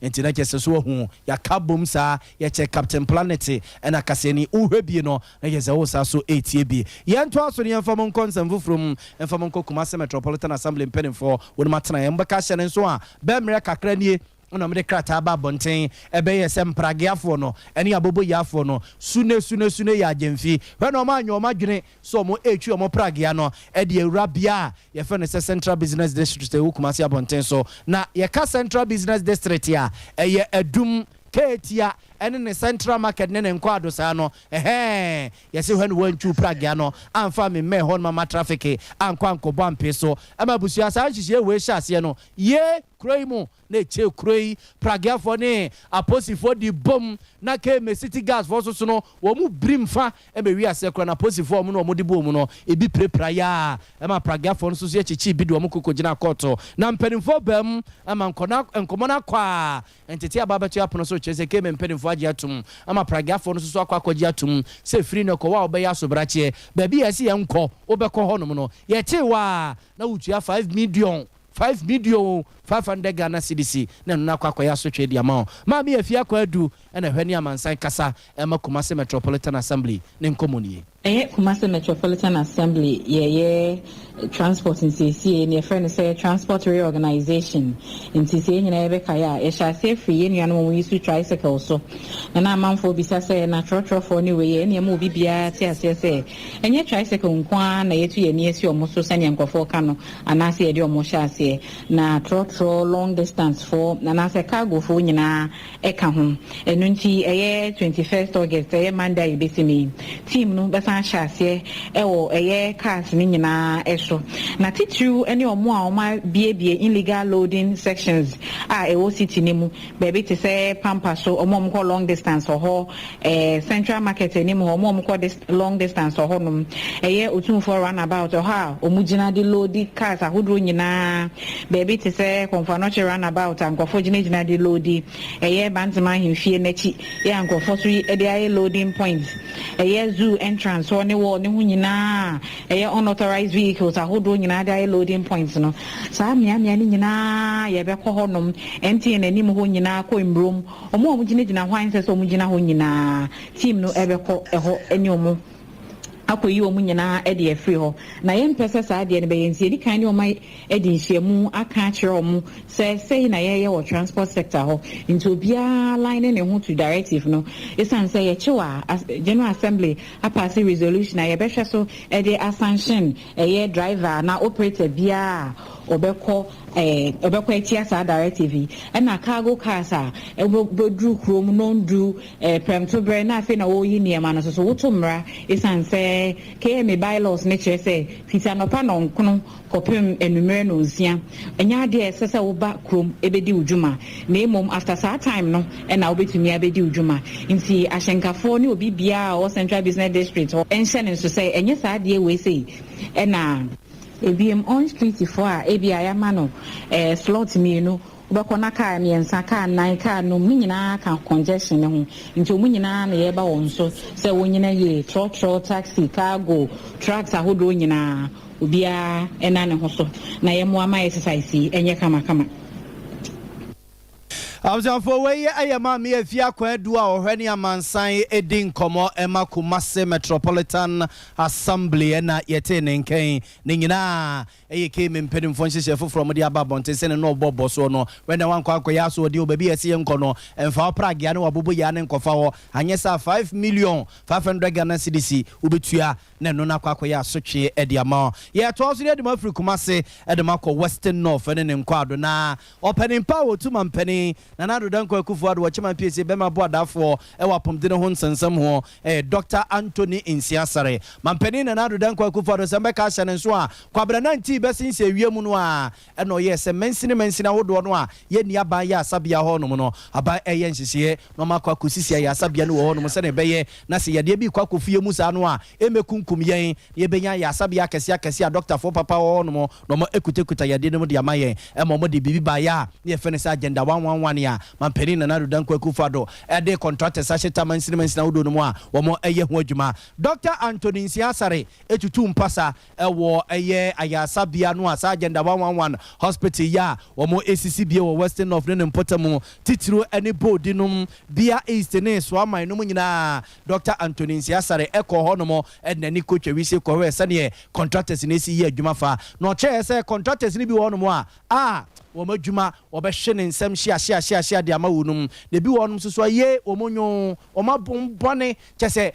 B: enti na kese so hu ya kabom sa ya che Captain Planet and akaseni uhwe no na kese wo sa so ATB yento aso ne yemfam konsem from yemfam Kumasi Metropolitan Assembly pen for won matena yembaka hye so a be mere kakra nie ona me de krata ba bonten ebe ye sempragiafo no ene abobo yafo no sune ya agemfi hwe no ma anyo madwene so mo etwi o mo pragia no e de awura bia ye fe no Central Business District e Kumasi abonten so na ye ka Central Business District ya eye adum ketia ene ne Central Market ne nkwado sa no yesi hwe no wantu pragia no amfa me hon mama traffic ankwa nkobo ampe so amabusu asa hihye we hyase no ye kroimu na che kroi pragia for ne aposifo di bom na ke me city gas for so no wo mu brimfa e me wi ase kro na aposifo mu no mo di bom no ebi prepra ya e ma pragia for so so chichi bi do mo kokogina koto na mpenimfo bam ama nkomona kwa entity ababetu apono so chese ke me mpenimfo agi atum ama pragia for so so akwakogi atum se free no ko wa obeya so brache ba bi yesi yenko obekọ honom no ye chewa na utua 5 million 500 Ghana cedis na nna kwakoya so twe dia ma ma me afia kwadu na hwani amansan kasa ema Kumasi Metropolitan Assembly ne nkomoni
G: Kumasi Metropolitan Assembly ye transport in CCA ne friend say transport reorganization in CCA nyina ebe kaya e sha say free ye nuano mo yisu tricycle so na amanfo bisa say na trotro for ni we ye ne mo bibia ti ase say enye tricycle nkwa na yetu ye ni esi omo so sanya nkofo ka no anase ye de omo sha ase na trotro long distance for na anase cargo for nyina eka ho enu nti eye 21st August eye Monday besimi team no ɛbɛsan hyɛ ɛwɔ ɛyɛ cars ne nyinaa ɛso na titiriw ɛne ɔmo a ɔma biebie illegal loading sections a ɛwɔ city ne mu baabi te sɛ pampa so ɔmo kɔ long distance ɔhɔ central market ne mu ɔmo kɔ long distance ɔhɔ nom ɛyɛ otumfo runabout ɔhɔ a ɔmo gyina de loadi cars ahodoɔ nyinaa baabi te sɛ kɔmfanoche runabout a nkɔfo gyina de loadi ɛyɛ bantama ahemfie n'akyi yɛ nkɔfo so ɛde ayɛ loading points ɛyɛ zoo entrance hɔ ne wɔ ne ho nyinaa ɛyɛ unauthorized vehicles ahodoɔ nyinaa de ayɛ loading points no saa mmeammea ne nyinaa yɛbɛkɔ hɔ nom ɛnti n'anim hɔ nyinaa kɔ mburom ɔmo gyina hɔ ansɛ sɛ ɔmo gyina hɔ nyinaa team no ɛbɛkɔ ɛhɔ ɛne ɔmo akɔyi ɔmo nyinaa ɛde afiri hɔ na yɛmpɛ sɛ saa deɛ no bɛyɛ nsi yɛdi kan ne ɔma ɛde nhyiamu aka akyerɛ ɔmo sɛ sɛyi na yɛyɛ wɔ transport sector hɔ nti obiara line ne ho to directive no ɛsiane sɛ yɛkyew a general assembly apase resolution a yɛbɛhwɛ so ɛde asanction ɛyɛ driver na operator biara obeko ati saa directive yi ɛna cargo cars a ɛbɛduru kurom no nduru prɛmto berɛ na afei na wɔyi nneɛma no so woto mmara ɛsiane sɛ KMA bylaws ne kyerɛ sɛ fiti anɔpa nɔnkono kɔpem anwummerɛ no nsia ɛnyɛ adeɛ ɛsɛ sɛ woba kurom ɛbɛdi wo dwuma na mmom after saa time no ɛna wobɛtumi abɛdi wo dwuma nti ahyɛnkafoɔ ne obi biara a ɔwɔ central business district hɔ ɛnhyɛ ne nso sɛ ɛnyɛ saa adeɛ wei sei ɛna ebiem on street for ebi ayama no slot mienu ubako na car miensa car 9 car no mu nyinaa ka congestion ne ho nti omu nyinaa na yeba won so se wonyina ye truck taxi cargo trucks ahodo nyinaa obia ena ne ho so na yemo ama exercise enye kama
B: Abzafo weye ayama me afia kwadu a ohwani amansan edi nkomo ema Kumase Metropolitan Assembly na yete ne nkan ne nyina eye keme mpedin fo nhyehyefo from the ababonte se ne no bobo so no when the one kwakoya so odi obabi ese nkono emfa prague ya ne wabobo ya ne nkofa ho anyesa 5,500,000 Ghana cedis ubetua ne no na kwakoya sotwe edi ama ye to so de ma firi Kumase ede makọ Western North ne nkwado na opening power to mampani na nado danko akufuado wachema PSA bema bo adafo e wapom de ho nsensem ho Dr. Anthony Insiasare mampani na nado danko akufuado se mbeka hye ne so a kwabra 90 besinse wiemu no a e no ye se mensini hodo no a ye ni aban ya asabia ho no no aba eye nhyehyeye no makwa kosisia ya asabia no ho no se ne beye na se yede bi kwakofie mu sa no a emekunkum yen ye benya ya asabia kese a Dr. for papa ho no mo ekutekuta yede no de amaye e mo de bibi ba ya ye fene sa agenda 111 ya mampeni na nado danko akufado ede contractors aheta mansina wodo no mu a wo mo eye ho adwuma Dr. Anthony Nsiasare etutu mpasa ewo eye ayasabia no asa agenda 111 hospital ya wo mo esisi bie wo Western North ne mpotamu titiro ene board num bia east ne so aman no nyina Dr. Anthony Nsiasare eko ho no mo enani coach wise ko we sane contractors ne si ye adwuma fa no che se contractors ne bi wo no mo a womadwuma obehye ne nsem hia de ama wonum de bi wonum so ye omonyo omabombone chese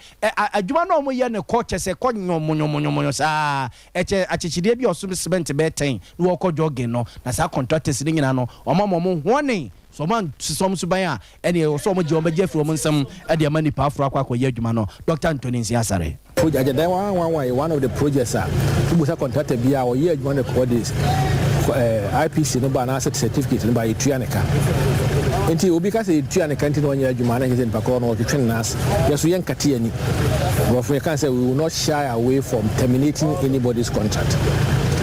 B: adwuma na omoye ne ko chese ko nyomonyo sa eche achichide bi osum cement be 10 no wo ko jogging no na sa contractors ni nyina no omamomo hoane so man sisom so ban a ene so omo je omaje afro mo nsem de ama nipa afro akwakoye adwuma no Dr. Anthony Nsiasare
I: project agenda 111 one of the projects are ubusa contractor bia o ye adwuma ne coordinates IPC no ba na asset certificate no ba etuaneka enti obi ka se etuaneka enti no nya adwuma na nje nipakọ no twetwe nas yeso yen kate ani but we can say we will not shy away from terminating anybody's contract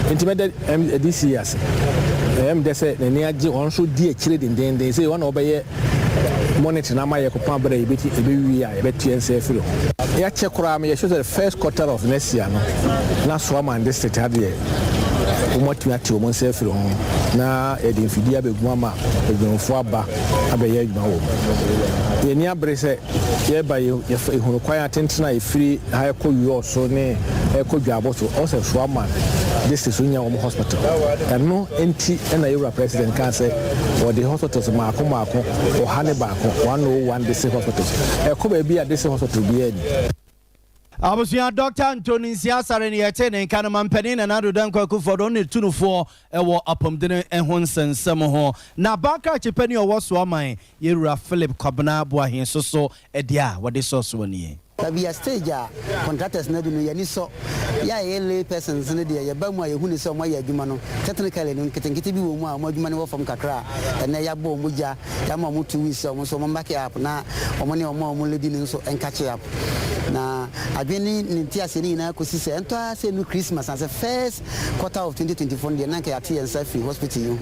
I: enti me this year they say ne age on so di akire den say one obeye monitor na maye ko pa bra ebeti ebewi a ebeti ensefiro ya chekura me show the first quarter of next year no na so man district have here umoti ati o monsefiro na edinfidi abegu ama edwonfo aba abeye adwuma wo ye ni abrese ye ba ye ehunu kwan atentena efiri ha ko yo so ne ko dwabo so o se so man this is unya wo hospital no enti na Euro president can say or the hospitals maako o hane baako 101 district hospitals ko ba bi a district hospital bi ani
B: Abusia Dr. Anthony Nsiasare ne yete ne kan mampani na nado danko akufodo ne tunufo ewo apomdene ehon sensem ho na baka chepani owo so aman Yerura Philip Kwabena Boahin so edia wode so so nie
J: Be a stage, contractors never do any so. Yeah, lay persons in the day, Bama, who is some way, Jumano, technically, and getting to be more money from Kakra, and Nayabo Muja, Yamamu 2 weeks, almost one back up now, or money or more living and catch up. Now, I've been in Tiasina, because and to say no Christmas as the first quarter of 2024, the Nanka at TNC Hospital.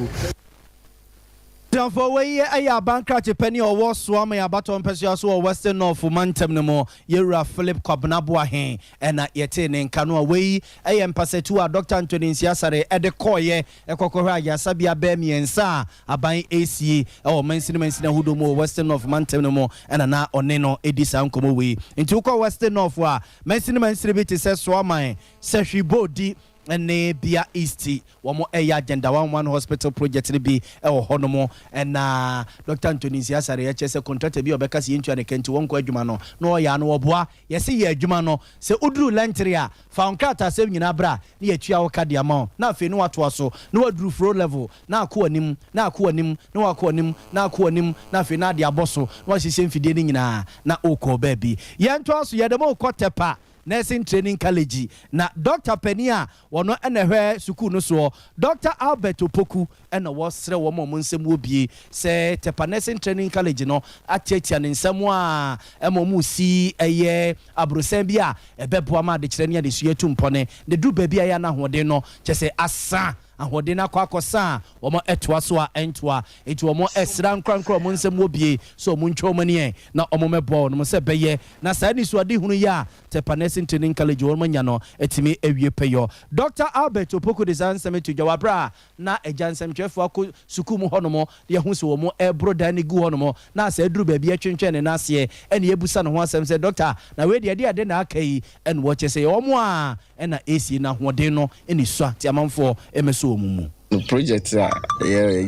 B: For way a bankrupt penny or was swarming about on Pesias or Western North for Mantem no more, Yura Philip Kobnabwahe, and at Yetin in Canoa way, I am Passetua, Dr. Anthony Siasare, at the Koye, a Cocoraya, Sabia Bemi and Sa, a buying AC, or Mensin Hudumo, Western North Mantem no more, and an Oneno, Edison Comowe. Into Western North, where Mensin says Swamai, Sashi Bodi. And Bia Easty, one more agenda, one hospital project to be honomo, and Dr. Anthony Siasare, HS contracted be because into and came to one Jumano, no Yano Bois, yes, ye Jumano, se Udru Lantria, found Kata saving in Abra, near Chiao Cadiamon, now Fenua Twaso, no Drew Fro level, now Kuanim, now Kuanim, no Aquanim, now Kuanim, now Fenadia Bosso, was he saying feeding na Oko baby. Yan Twas, Yadamo Cotepa. Nursing Training College na Dr. Penia wono ene hwe suku no so Dr. Albert Opoku ene wo sre wo mo nsem wo bie se Tepa Nursing Training College no achiachia ne nsem a emomu si eye abrosan bia ebeboa ma de kire ne de su atumpone de du ba bia ya na hode no chese asa ahodena kwa kosa omo etwa so a entwa etu omo esra nkwankwa omo nsem obie so omo ntwomani na omo mebo no se beye na sa ni so ade hunu ya Tepa Nursing Training College omo nya no etimi ewie peyo Dr. Albert Opoku de Zansem to Jawabra na ejansem twefo akọ sukumu honomo de hu so omo ebroda ni gu honomo na sa eduru ba bia twentwen ne nase ene ebusa no ho asem se doctor na we de na akai en wo che se omo a ena AC na hoden no eni so ti amanfo emeso omumu
K: the project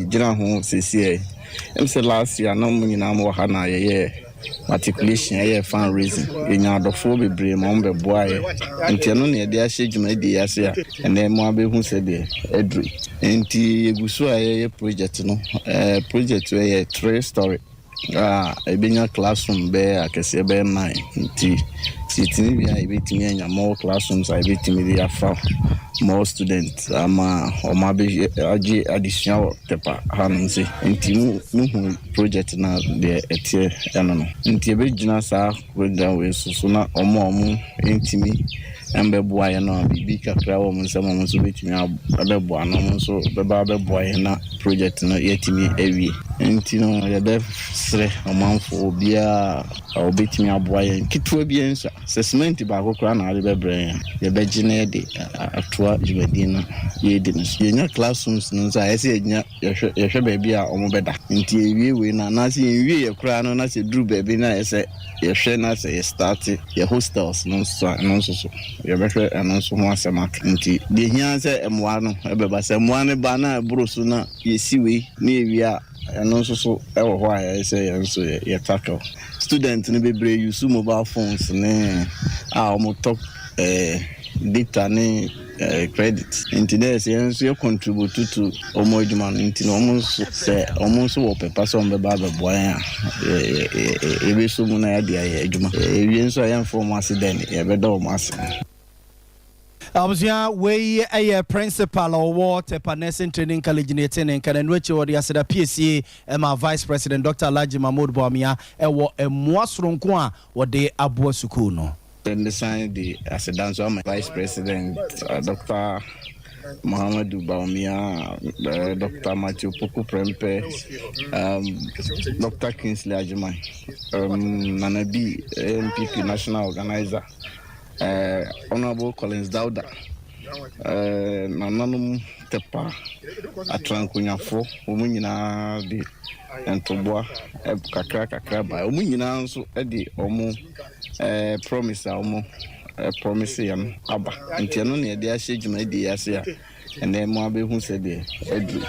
K: jina ho sisi say last year no nyina mo ha na articulation fundraising enya adofo bebre mo mbeboa enti no na de ahye dwuma di ase a ene mo abehu se de edru enti eguso project no project 3 story ebenya classroom be akese be 9 nti sitini bia ebetimi anya more classrooms ebetimi dia fa more students ama be agi additional Tepa hanse nti mu project na de etie eno no nti ebegina sa program we so na omo ntimi embeboa ye no bibi kakra wo nsemo so betimi abeboa no so beba abeboa ye na project no yetimi ewie nti no ye be sre omanfo bia obetimi aboa ye kitwa bia nsa assessment ba akokra na ale bebre ye begine de atwa jibadina ye de no ye nya classrooms no nsa ese ye hwe ba bia omo beda nti ewie we na se ewie ye kra no na se dru ba bi na ese ye hwe na se ye start ye hostels no so ye be hwe eno so ho asema nti de hia se emwa no ebeba se emwa ne ba na brosu na ye siwe na ewia eno so ewo ho a say yenso ye tackle student ni bebre use mobile phones ne omo top data ne credit internet yenso ye contribute to omo eduma nti no omo so wo pepa so mbe ba boa ya ebe so mu na ya dia eduma yenso ya inform accident ye be do omo accident
B: Abuzia we a principal or Tepa Nursing Training College in Etienne and which or the Asada PSA and my Vice President Dr. Alaji Mahmoud Bawumia a mwasronkwa or de Abu Sukuno.
K: Then the sign the Asada so my Vice President Dr. Muhammad Bawumia, Dr. Matthew Poku Prempe, Dr. Kingsley Ajimai, Nanabi, MPP National Organizer. Honorable Collins Dauda, Nananum Tepa, Atrankunyafo, Umunyina de Entoboa, Kakra by Umunyina so Eddie Omo, promise Omo, promise yam Abba, and Tianoni, dear Shijma, dear Sia, and then Moabe who said, Edri,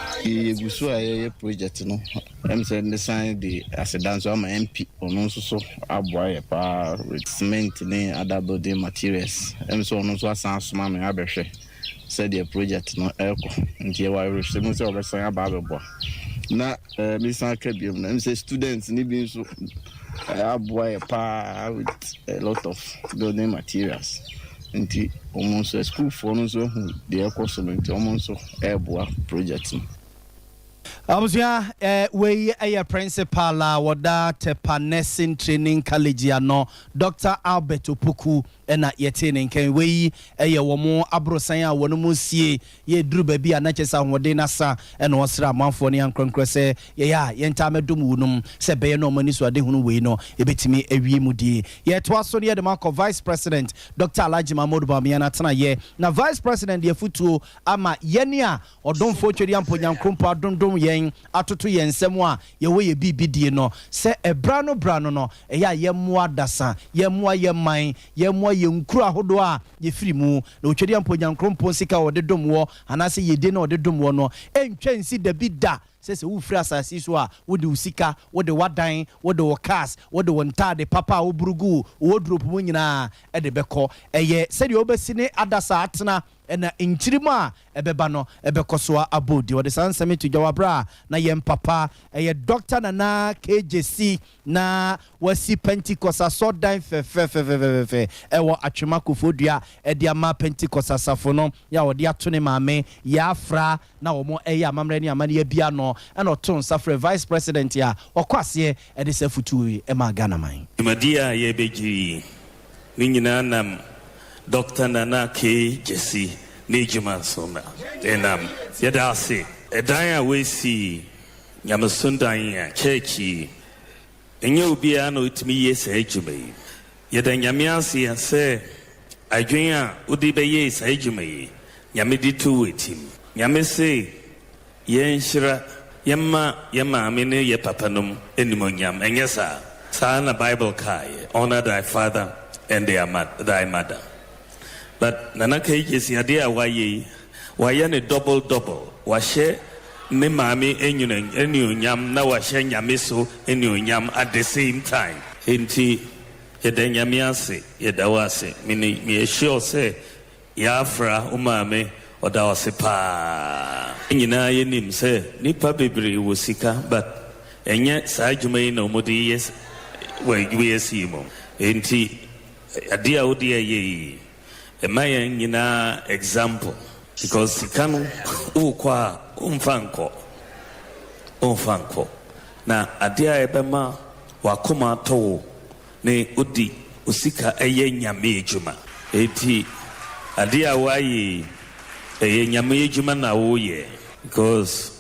K: Gusua project, no, I'm saying the sign the as a dancer, my MP, or no so Abwa, with cement, other building materials, and so on, so sounds mammy Abershe, said the project, no echo, and here I wish the most of us about. Now, Miss Arcabium, and say students, Nibin, aboa pa with a lot of building materials. Nti almost school for no so the equipment almost airboa project.
B: Abusua we a principal wada Tepanesin Training College no Dr. Albert Opoku ena yete ne nkan we wo mo abrosan a wono mu sie ye duru ba bi anachesa hode nasa ena osra amanfo ne ankronkro se ye ya ye nta medum wunum se be no mani so ade hunu we no ebetimi awie mu die ye to aso ne de mako vice president Dr. Alhaji Mahmoud Bawumia na tena ye na vice president ye futuo ama ye ne a odomfo twedi amponyankrompo adondom yen atoto yen nsem a ye wo ye bibidie no se brano no ya ye moa dasa ye moa ye man ye moa ye nkuru ahodo a ye firi mu na otwedi amponyankrompo sika wode dom wo anase ye de na wode dom wo no entwa nsi da bi da sese wo firi asase so a wode usika wode wadan wode wo cars wode wontade papa wo burugu wo drop mu nyina e de beko eye se de obesi ne adasa atena ena inchirima ebeba no ebekoso abodi wode sansame to jawabra na yem papa eye doctor na KJC na wasi Pentecost so dan fe ewo atwema kofodua e de ama Pentecost asafo no ya wode atone maame ya afra na wo mo eye amamre ni amane ya bia no ena oton safre vice president ya okwase e de safutu e ma Ghana man
L: madia ye beji ni nyina nam Dr. Nana KJC Nijuman Sona. Then Yadasi, Edaya Wesi, Yamasundan, Churchy, and you be ano it me yes, Ejime. Yadan Yamiasi and say, I join Udibe yes, Ejime, Yamidi two with him. Yamese, Yenshira, Yama, Mine, Ye Papanum, Enimonyam, and yes, sir, Sana Bible Kai, honor thy father and thy mother. But Nana KJC idea why ne double washe ne mami enyunyam na washe nyamiso enyunyam at the same time. Enti yedanyamiase yedawase me sure say yafra umame odawase pa. Nyina yenim say nipa bebre wosika but enye saa dwuma na omodi yes we yesi mo. Enti idea odi ye Emayen yina example because sikanu ukwa umfanko na adia ebema wakoma to ne udi usika eye nyame ejuma eti adia wayi eye nyame ejuma na woye because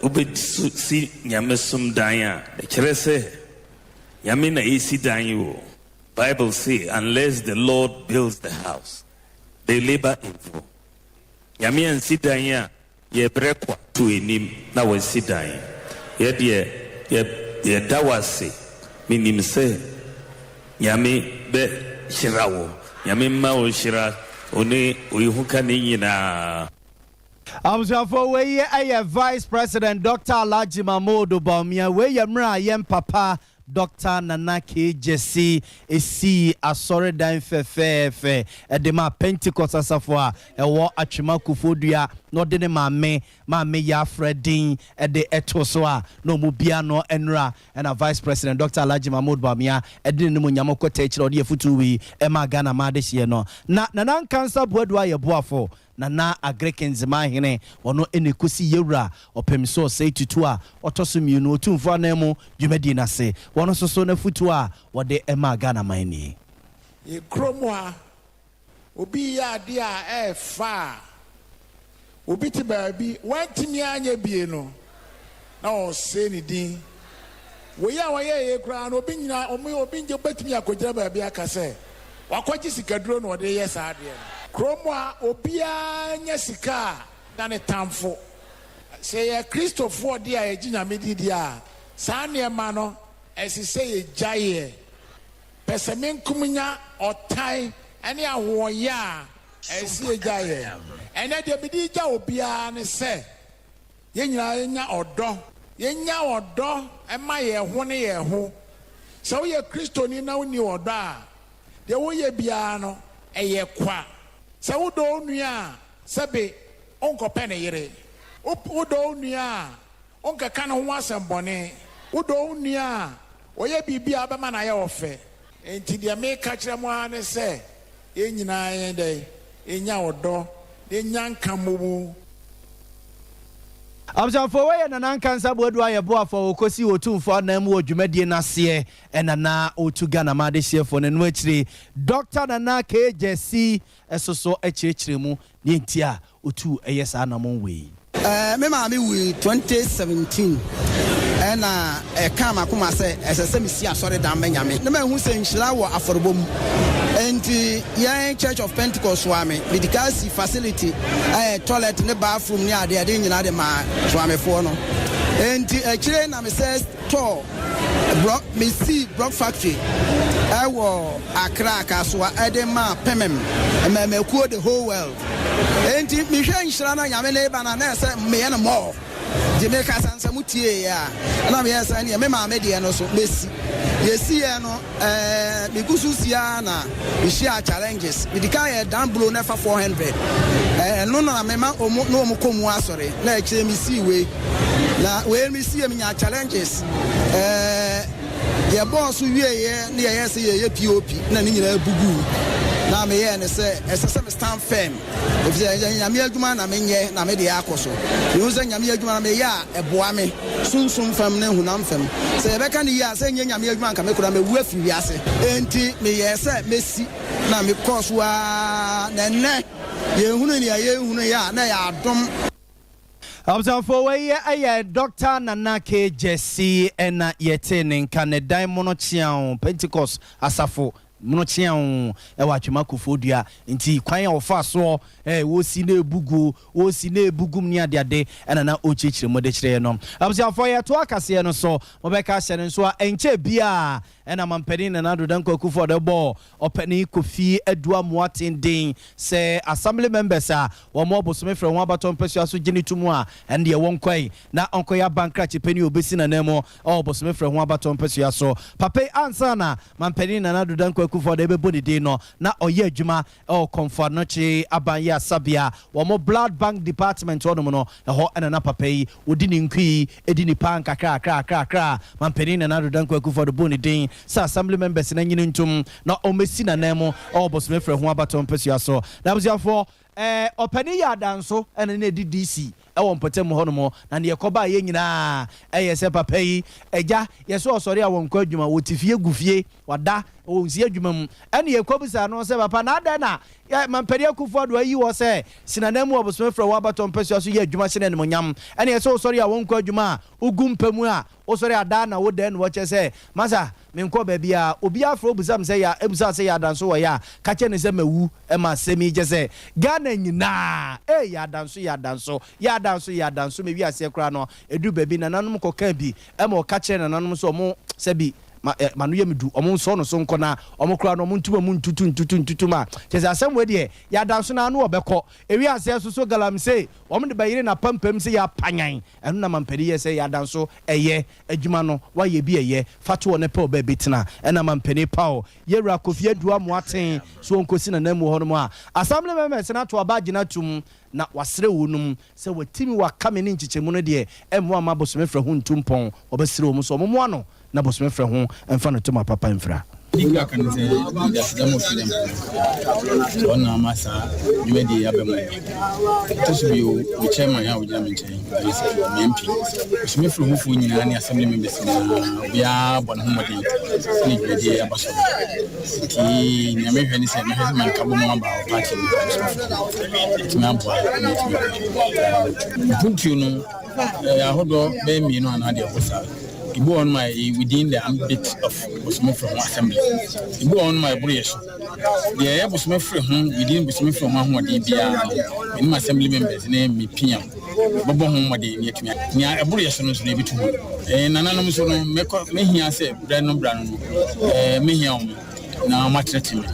L: ube si nyame sum dan a kire se nyame na esi dan yo Bible say, unless the Lord builds the house, they labor in vain. Yami and Sidanya, ye brekwa to enim, na was Sidanya. Ye dawase, minim se, Yami be shirawo, Yami mao shira, one uyuhukani na.
B: For we a Vice President Dr. Alhaji Mahmoud Bawumia, we yamra yem papa. Dr. Nana KJC esi asore dan fe edema Pentecost asafo ewo atwema kufodua no de ne maame ya Fredin ede etoso a no mu bia no enra na Vice President Dr. Alhaji Mahmoud Bawumia ede ne mu nyamokota ekire ode afutu wi e ma Ghana ma de hye no na Nana cancer boadua ye boafo Nana Agrekins mahine ono enekusi yewra opemso say tutu a otoso mienu otumfo anemu dwumadi na se wono soso na futu a wode ema Ghana mani
M: ye kromwa obi ya ade a efa obi ti baabi wantimi anya bie no na o se ni din wo ya ye kra no obi nyina obi nje batimi akogera baabi aka se wakwaji sikaduro no de yes ade Kromwa obia nya sika na ne tamfo se ye Christopher dia ye ginyame dia saa ne ma no esise ye jaye pesemenkumnya otai ene ahoya esi ye jaye ene de bidi ja obia ne se ye nyina nya odo e ma ye ho ne ye ho se wo ye Kristoni na woni odo a de wo ye bia no eye kwa se udo nua sebe onko pene yire udo nua onka kana ho asembone udo nua Oye bibi abema na ya ofe. Enti dia me ka kire mo ane se ye nyina ye dey enya odo enya nkamomu.
B: Abjafo we na nankansa bodu aye boafo okosi otumfo na mu odwumadie nase na otu Ghana ma de chefo ne no akire Dr. Nana KJC esoso akirikire mu ne ntia otu eyesa na monwe.
J: Me ma me we 2017 and come akuma say SSM si asori dan menyame na ma hu se nhyira wo aforobom and yan Church of Pentecost wa me medical facility toilet ne bathroom ne ade nyina de ma swame fo no and akire na me say store me see block factory wo Accra Kaswa edema pemem me ku the whole world and me hwe nhyira na nyame na ba na say me na more Jamaica sansa mutie ya na me yesa ne me ma me de no so mesi yesi ye no me gusu sia na me share challenges me dika down below never 400 no na me ma no mo komu asore na ekire me see we na we me see me nya challenges ye boss wie ye na ye say ye POP na ni nyina bugu na me ye ne say SSM stand firm if say nyame adwuma na me nye na me de akoso you say nyame adwuma na me ya eboa me sunsun fam na hunam fam say be kan ya say nyame adwuma nka me kura me wu afi wiase enti me ye say mesi na me course wa na ne ye hunu ni ye hunu ya na ya adom.
B: Absafo we aye Dr. Nana KJC ena yete nenka ne dan mono chiao Pentecost asafo mono chiao e wa twema kofodua nti kwan ofa so wo si na ebugum ni ade ena na ochichire mode chire no. Absafo ye to akase no so mobeka hye ne so enche bia ena mampani na nado dan kwakufo de bo opani kofi adua moatenden se assembly members a wo mo bosome frɛ ho abaton pesu aso gini tumu a ende ye won kwai na onkoya bankrach pani obesi na nemo o bosome frɛ ho abaton pesu aso papai ansa na mampani na nado dan kwakufo de bebo de no na oye adwuma o comfort no chi abanye asabia wo mo blood bank department wono no ho ena na papai odi ni nkwi edi ni pan kakra mampani na nado dan kwakufo de boni den sa assembly members na nyini ntum na omesi na nemo o bosome frɛ ho abaton pesu aso na buziafo opani ya danso ena na di DC ewon potem hono na ne yekoba ye nyina eyese papa yi eja yeso osori awon kwa adwuma wotifie gufie wada onsi adwuma mu ene yekobisa no se papa na ada na mampari akufo do ayi wo se sinanamu obosome frɛ wo abaton pesu aso ye adwuma sene ne monyam ene yeso osori awon kwa adwuma ugumpamu a osori ada na wo den wo che se masa menko ba bia obi afro busam se ya ebusa se ya danso wo ya ka che ne se mawu e ma semi je se Ghana nyina ya danso me wi ase kra no edu baby na nanom koka bi e ma ka che na nanom so mo se bi manu yemedu omo nso no so nkona omo kra no ntuma mu ntutu ma cheze asem we de ya danso na no obekọ ewi ase so galam se omo de bayire na pampam se ya panyan enu na mampedi ye se ya danso eye adwuma no wa ye bi eye fato ne pe oba bitina ena mampeni pawo yewra kofi adua mo aten so onkosi na namu ho no ma assembly members na to abagina tum na wasre wonum se watimi wa kameni nchichemu no de emu ama bosome frɛ ho ntumpon obesire wo so omo ano na bosome frɛ ho emfa no to ma papa mfra
I: Dinga kan se da mo freedom ona masa jumedi abemu to so bi o chairman ya o jina menchen MP so me from fu nyina ne assembly members na bia bon homodi ni jumedi abaso ki nyame hwani se me hwani man kabo mo ba party ni na bo puntu no ahodo be mi no ana de osa Ibu on my within the ambit of Busme from assembly. Ibu on my British. The Busme from within Busme from Mahmoud in my assembly members name me PM. Bobo Homadi near to me. Near a British on the bit to and anonymous on me here say Brandon Brown me here now much at me.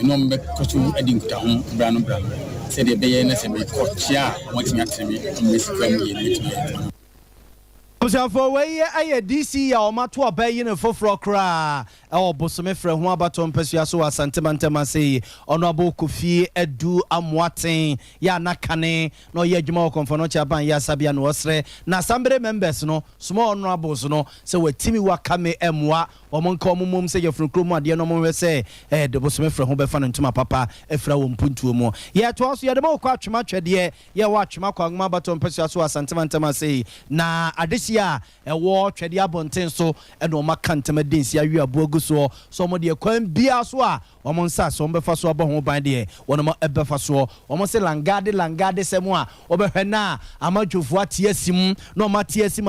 I: No because you adding down Brandon Brown. Said the bayonet and me coach ya watching at me and Miss Grammy.
B: Osafo we aye DC ya o mato abayi ne foforo kra bosome frɛ ho abato mpasua so asantema sei Honorable Kofi Edu Amwaten ya nakane no ye adwuma okonfo no chaban ya sabia no osre na assembly members no small honorables no se watimi wakame emwa omonka omumum se ye frukromu ade no mo se de bosome frɛ ho befa no ntuma papa efra wo mpuntuo mu ye to aso ye de mo kwa atwema twede ye wa atwema kwa ngma abato mpasua so asantema sei na adesia ewo twede abonten so no maka ntema densi awi abogu so mo de kwan bia so a omo nsa so mbefa so abo ho ban de wono mo ebefa so omo se langade semu a obehwe na amadwofo atiesim no matiesim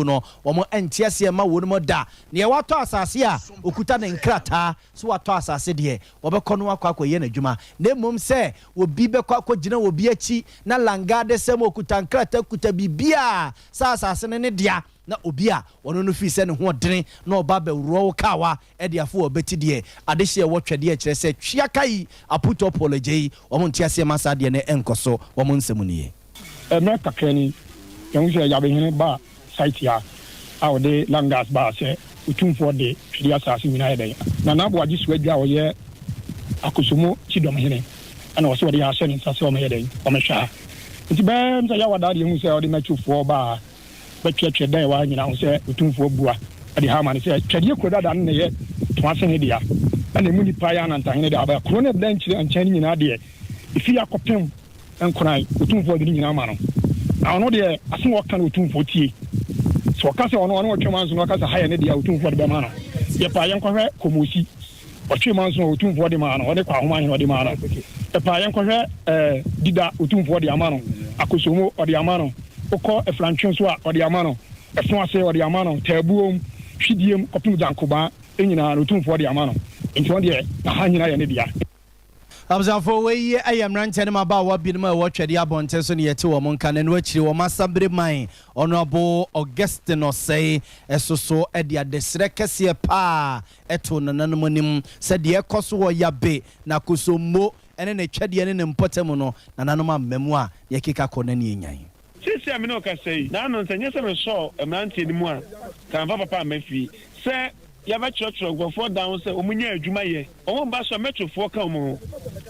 B: no omo entiase ma wono mo da ne wato asase a okuta ne nkrata so wato asase de obekọ no akwa ye na dwuma na mom se obi bekọ akogina obi achi na langade semu okuta nkrata kuta bibia sa asase ne dia na obia wono no fi se ne ho dren na oba be wuro kawa e de afo obeti de adehye wo twede e kire se twia kai aputo apology omo ntiase masa de ne enkoso omo nsemuniye
N: me kakani yan se ya be hin ba site ya awde langas ba se utumfo de twede asase nyina ede na na bo agisu adwa wo ye akosumo chidom hene ana wo se wo de ya se ne sase o me ede o me hwa nti be msa ya wada de hu se o de matwufo ba betwetwe dai wa nyina ho se utumfo bua ade ha ma ne se twede koda da ne ye toase ne dia ana mu nipa ya nan tahene da aba kro ne bench anchen nyina de ifi akopem enkonai utumfo de nyina ma no na ono de asen wo kan utumfo tie so ka se ono twema nso ka se haya ne dia utumfo de be ma no ye pa yen kohwe komosi o twema nso utumfo de ma no o de kwa homa hin o de ma no ye pa yen kohwe dida utumfo de ama no akosomo o de ama no okọ efrantwen so a odi amano efon ase odi amano tabuom hwidiem kopim jankoba enyina rotumfo odi amano enti won de ha nyina ye ne dia
B: abzafo we ayamrante ne maba wa bi ne ma wo twede abonte so ne yete wo monka ne no akiri wo masabre man Honorable Augustino say esoso e de adesre kese pa eto nananum nim se de ekoso wo yabe na kosommo ene ne twede ne mpotem no nananum amemu a yekeka kona ne enyan
N: sisi amino ka sei na no ntenye se me so emrantie ni mu a kan papa mafi se ya ba church go down se omunya adwuma ye omo ba so metrofo ka omo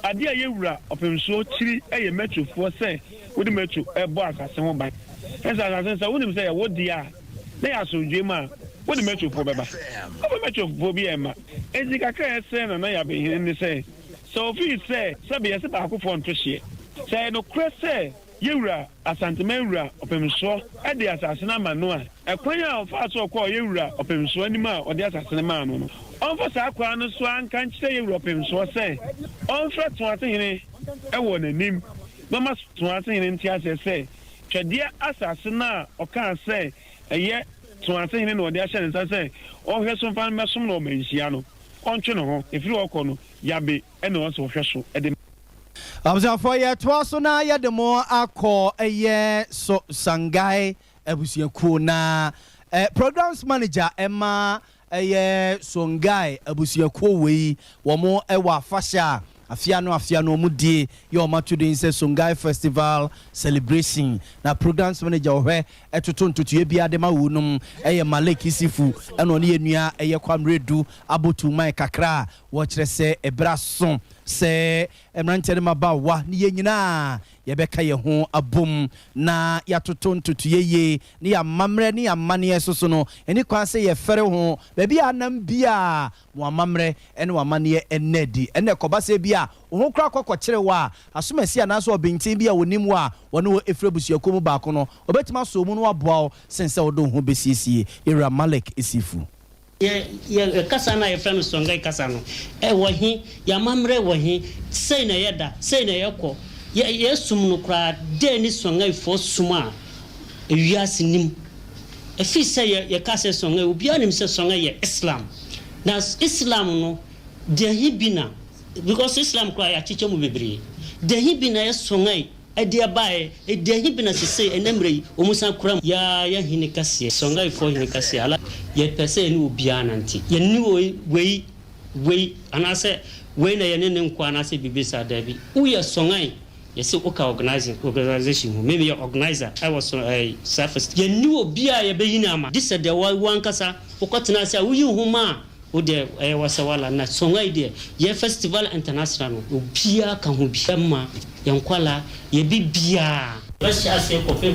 N: ade a yewura opemso chiri eye metrofo se wodi metro ebo akase ho ban esa asase wodi se ya wodi a na ya so dwema wodi metrofo beba obo metrofo bi ema ezika ka ese na ya be hin ni se so fi se be yese ba akofo nto hye se no krese yewura asantemewura opemso e de asase na ma no a ekwan a ofa so ko yewura opemso anim a ode asase na ma no onfa sa akwa no so anka nkyere yewura opemso se onfa to atehene e wo nanim mama to atehene ntia se twede asase na oka se eye to atehene no ode ahye nsa se ohwe so mfa mesom no manhia no ontwe no ho efiri okọ no yabe e na o so hwe so e de
B: abzafo ye twaso na ye de mo akọ eye so sangai abusiaku na programs manager Emma eye songai abusiaku we wo mo ewa fasha afiano mudie yo matudin se songai festival celebration na programs manager ohwe etotontotu ye bia de ma wonum eye Malik Isifu eno ne yenua eye kwamredu abotu mai kakra wo kire se ebrason se emrantene mabawa ni yenyina yebeka ye ho abom na yatotontotu yeye ni ya mamre ni ya mane soso no eni kwa se ye fere ho ba bia anam bia mo amamre ene wa mane enedi ene koba se bia ho kra kokokire wa asomasi anaso obintin bia wonim wa wone wo efrebusuakom ba ko no obetima so mu no aboa sense wo do ho besiesie Ira Malik Isifu
O: ye kasa na ye friend songai kasa no wahi ya mamre wahi sei na yeda sei na yeko ye sum no kra de ni songai fo suma ewiase nim efi sei ye kasa songai obi anim se songai ye Islam na Islam no de hibina because Islam kra ya chiche mu bebre de hibina ye songai ade abae ede hibina sese enemre omusan kura ya hinikase songai fo hinikase ala ye pese ni obia nanti ye ni wei anase wei na ye ne nko anase bibisa dabi uye songai ye se oka organization who maybe your organizer I was surface ye ni obia ye be yina ama this the one kasa okotena se uyi huma Ode wasawala na songa ide ye festival international obia kan ho bia ma yankwala ye bibia rasha se ko fe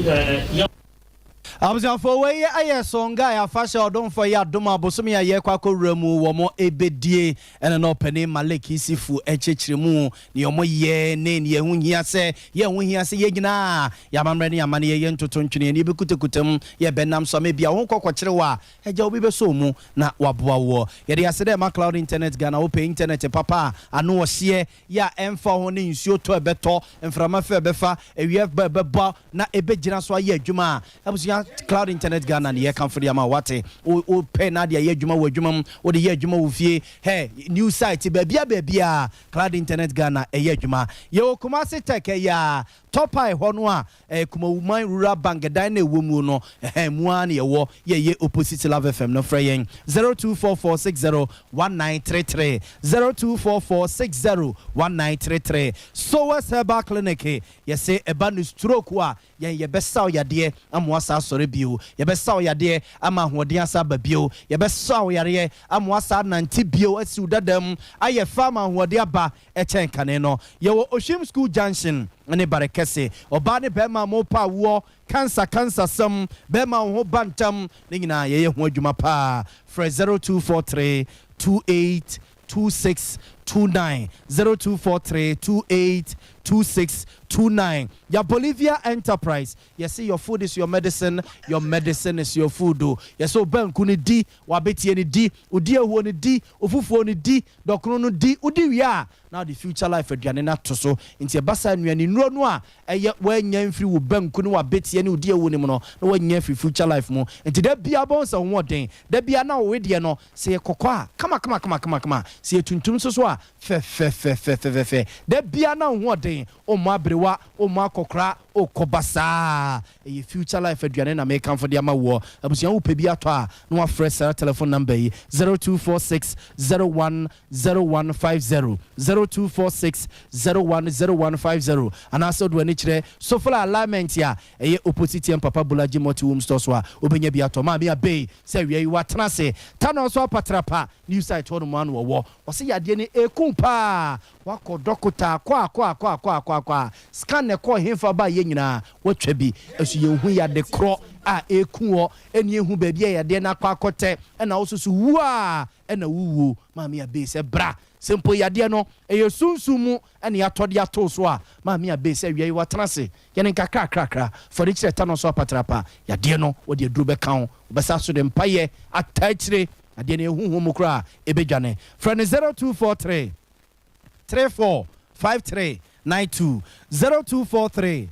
B: Abuzanfo we aye songa ya fasha odonfo ya doma bosomi ya ye kwako remu wo mo ebedie ene no pani Malik Isifu echechiremu ni omo ye ne ye huhia se ye nyina ya mamre ne amane ye ntoto ntwene ni bekutekutem ye benam so me bia ho kokokire wa eja obi beso mu na waboa wo ye de asede ma cloud internet Ghana wo pay internet papa anu wo hye ya emfa ho ne nsuo to ebeto emframa fe befa ewief beba na ebegyina so aye adwuma abusia Cloud Internet Ghana ni ye kan for ma wate o pay na de ye adwuma wo adwuma o de ye adwuma wo fie hey new site bebia Cloud Internet Ghana ye adwuma ye o Kumasi Tech ya top eye hono a kuma woman rural bank dan na ewo mu no mua na ye wo ye opposite Love FM no frey 0244601933 0244601933 so what's her clinic ye say eba no stroke wa ye besa yade amwa sa sore bio ye besa yade ama hoden asa ba bio ye besa yare amwa sa nanti bio asi udadam aye farm hoden aba echen kane no ye wo Oshim School Junction ne barekese oba ne bema mo pa wo cancer sam bema ho bantam ne nyina ye ho adwuma pa for 0243 282629 0243282629 ya Bolivia Enterprise you see your food is your medicine is your food do you so banku ni di wabetie ni di odi ehuo ni di ofufuo ni di dokro no di odi wia now the future life aduane na to so nti basa nuani nuro no a eye wanya mfiri wo banku ni wabetie ni odi ehuo ni mo no na wanya mfiri future life mo nti da bia bon sa ho den da bia na wo de no se kokko a kama se tuntum so a fe da bia na ho den o mo abrewa o mo akokra o kobasa e future life aduane na make am for the amawo abusia wo pebi ato a no afresh telephone number 0246010150 0246010150 and also do any kire so full alignment ya e opposite papa bulaji multi home store so a obenya bi ato ma bia be say we watena se tano so patrapa new site one man wo se yade ne ekumpa wako dokota kwa scan ne ko hemfa ba ye nyina watwa bi asu ye hu ya de kro a ekuo eni ehu ba bia ye de na kwa kote na osusu wu a na wuwu mami abe se bra simple yade no eye sunsumu ene atode ato so a mami abe se wiye watena se ye ne kakra for each tano so patrapa yade no wo de duru be kan obesa so de mpaye atachire ade ne ehu mu kra ebedwane friend 0243 345392 0243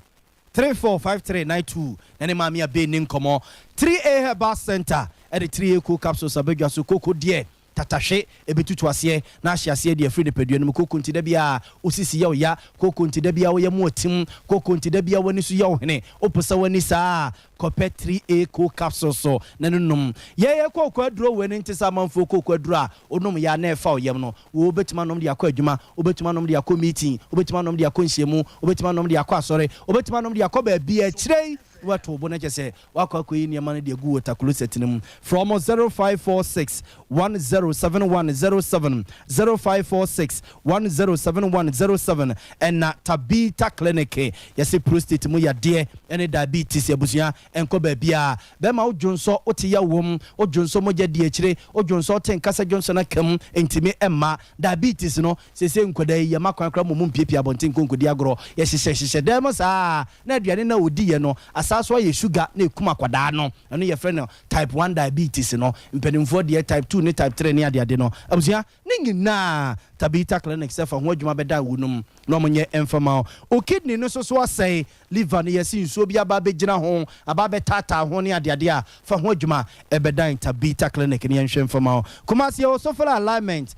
B: 345392 ene mami abe ni nkomo 3A Herbal Center e de 3A cool capsules abedwa so koko de tatashe ebetutu ase na ahyiase de afri de peduanum koko nti da bia osisi ya oya koko nti da bia wo yam otim koko nti da bia wani so ya ohene opesa wani saa kope 3A cool capsules so nanunum ye koko aduro wani nti sa manfo koko aduro a onum ya na efa oyam no wo betima nom de akọ adwuma obetima nom de akọ meeting obetima nom de akọ nhyiemu obetima nom de akọ asore obetima nom de akọ ba bia kirei what to bona jese wakwa yi niam na de gu watakulu setinum from 0546 107107 0546 107107 and na Tabita Clinic yesi prostate mu yade ene diabetes abusia enko ba bia be ma ojonso otiya wom ojonso moja di akire ojonso ten kasa jonso na kam entime emma diabetes no sese enkoda yi makwan kra mum piepia abonten konkodi agro ye hyehyehye dem sa na aduane na odi ye no asaso ye sugar na ekuma kwada no eno ye friend no type 1 diabetes no mpenimfo de type 2 ne type 3 ne ade no abusia ne nyina Tabita Clinic sefa ho adwuma beda wunum no monye emfama o kidney no so asai liver ne yesi nso bia ba begina ho aba betata ho ne ade a fa ho adwuma ebedan Tabita Clinic ne yenhwe emfama Kumasi o so for alignment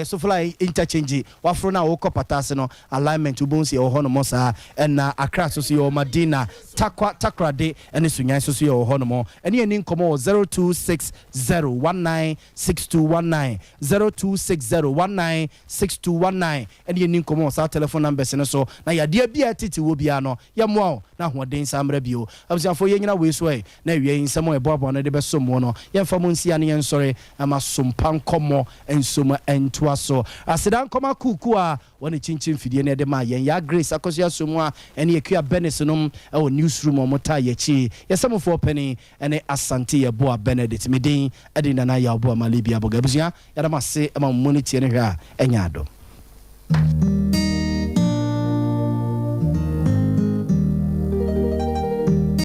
B: so for interchange wafro na wo kopatase no alignment ubonsi o ho no mosa na Accra so yo Madina takrade ene sunyan so yo ho no mo ene ni nkomo 0260196219 026019 6219 and you ninkomo sa telephone numbers no so na ya dia bia titi wo bia no ya mo na hoden samra bio abusiafo ye nyina we so e na wie nsemo e boabo no de beso mo no ye mfa mo nsia ne ye nsore ama sompa nkomo ensoma entoa so asedan koma kuku a woni chinchin fidie ne de ma yen ya grace akosia somu a ene ekua benes nom e wo newsroom omota ye chi ye semofo penny ene asante ye boa Benedict medin edi nana ya boa malibia boga abusia ya da mase ama monity ne hwa enya do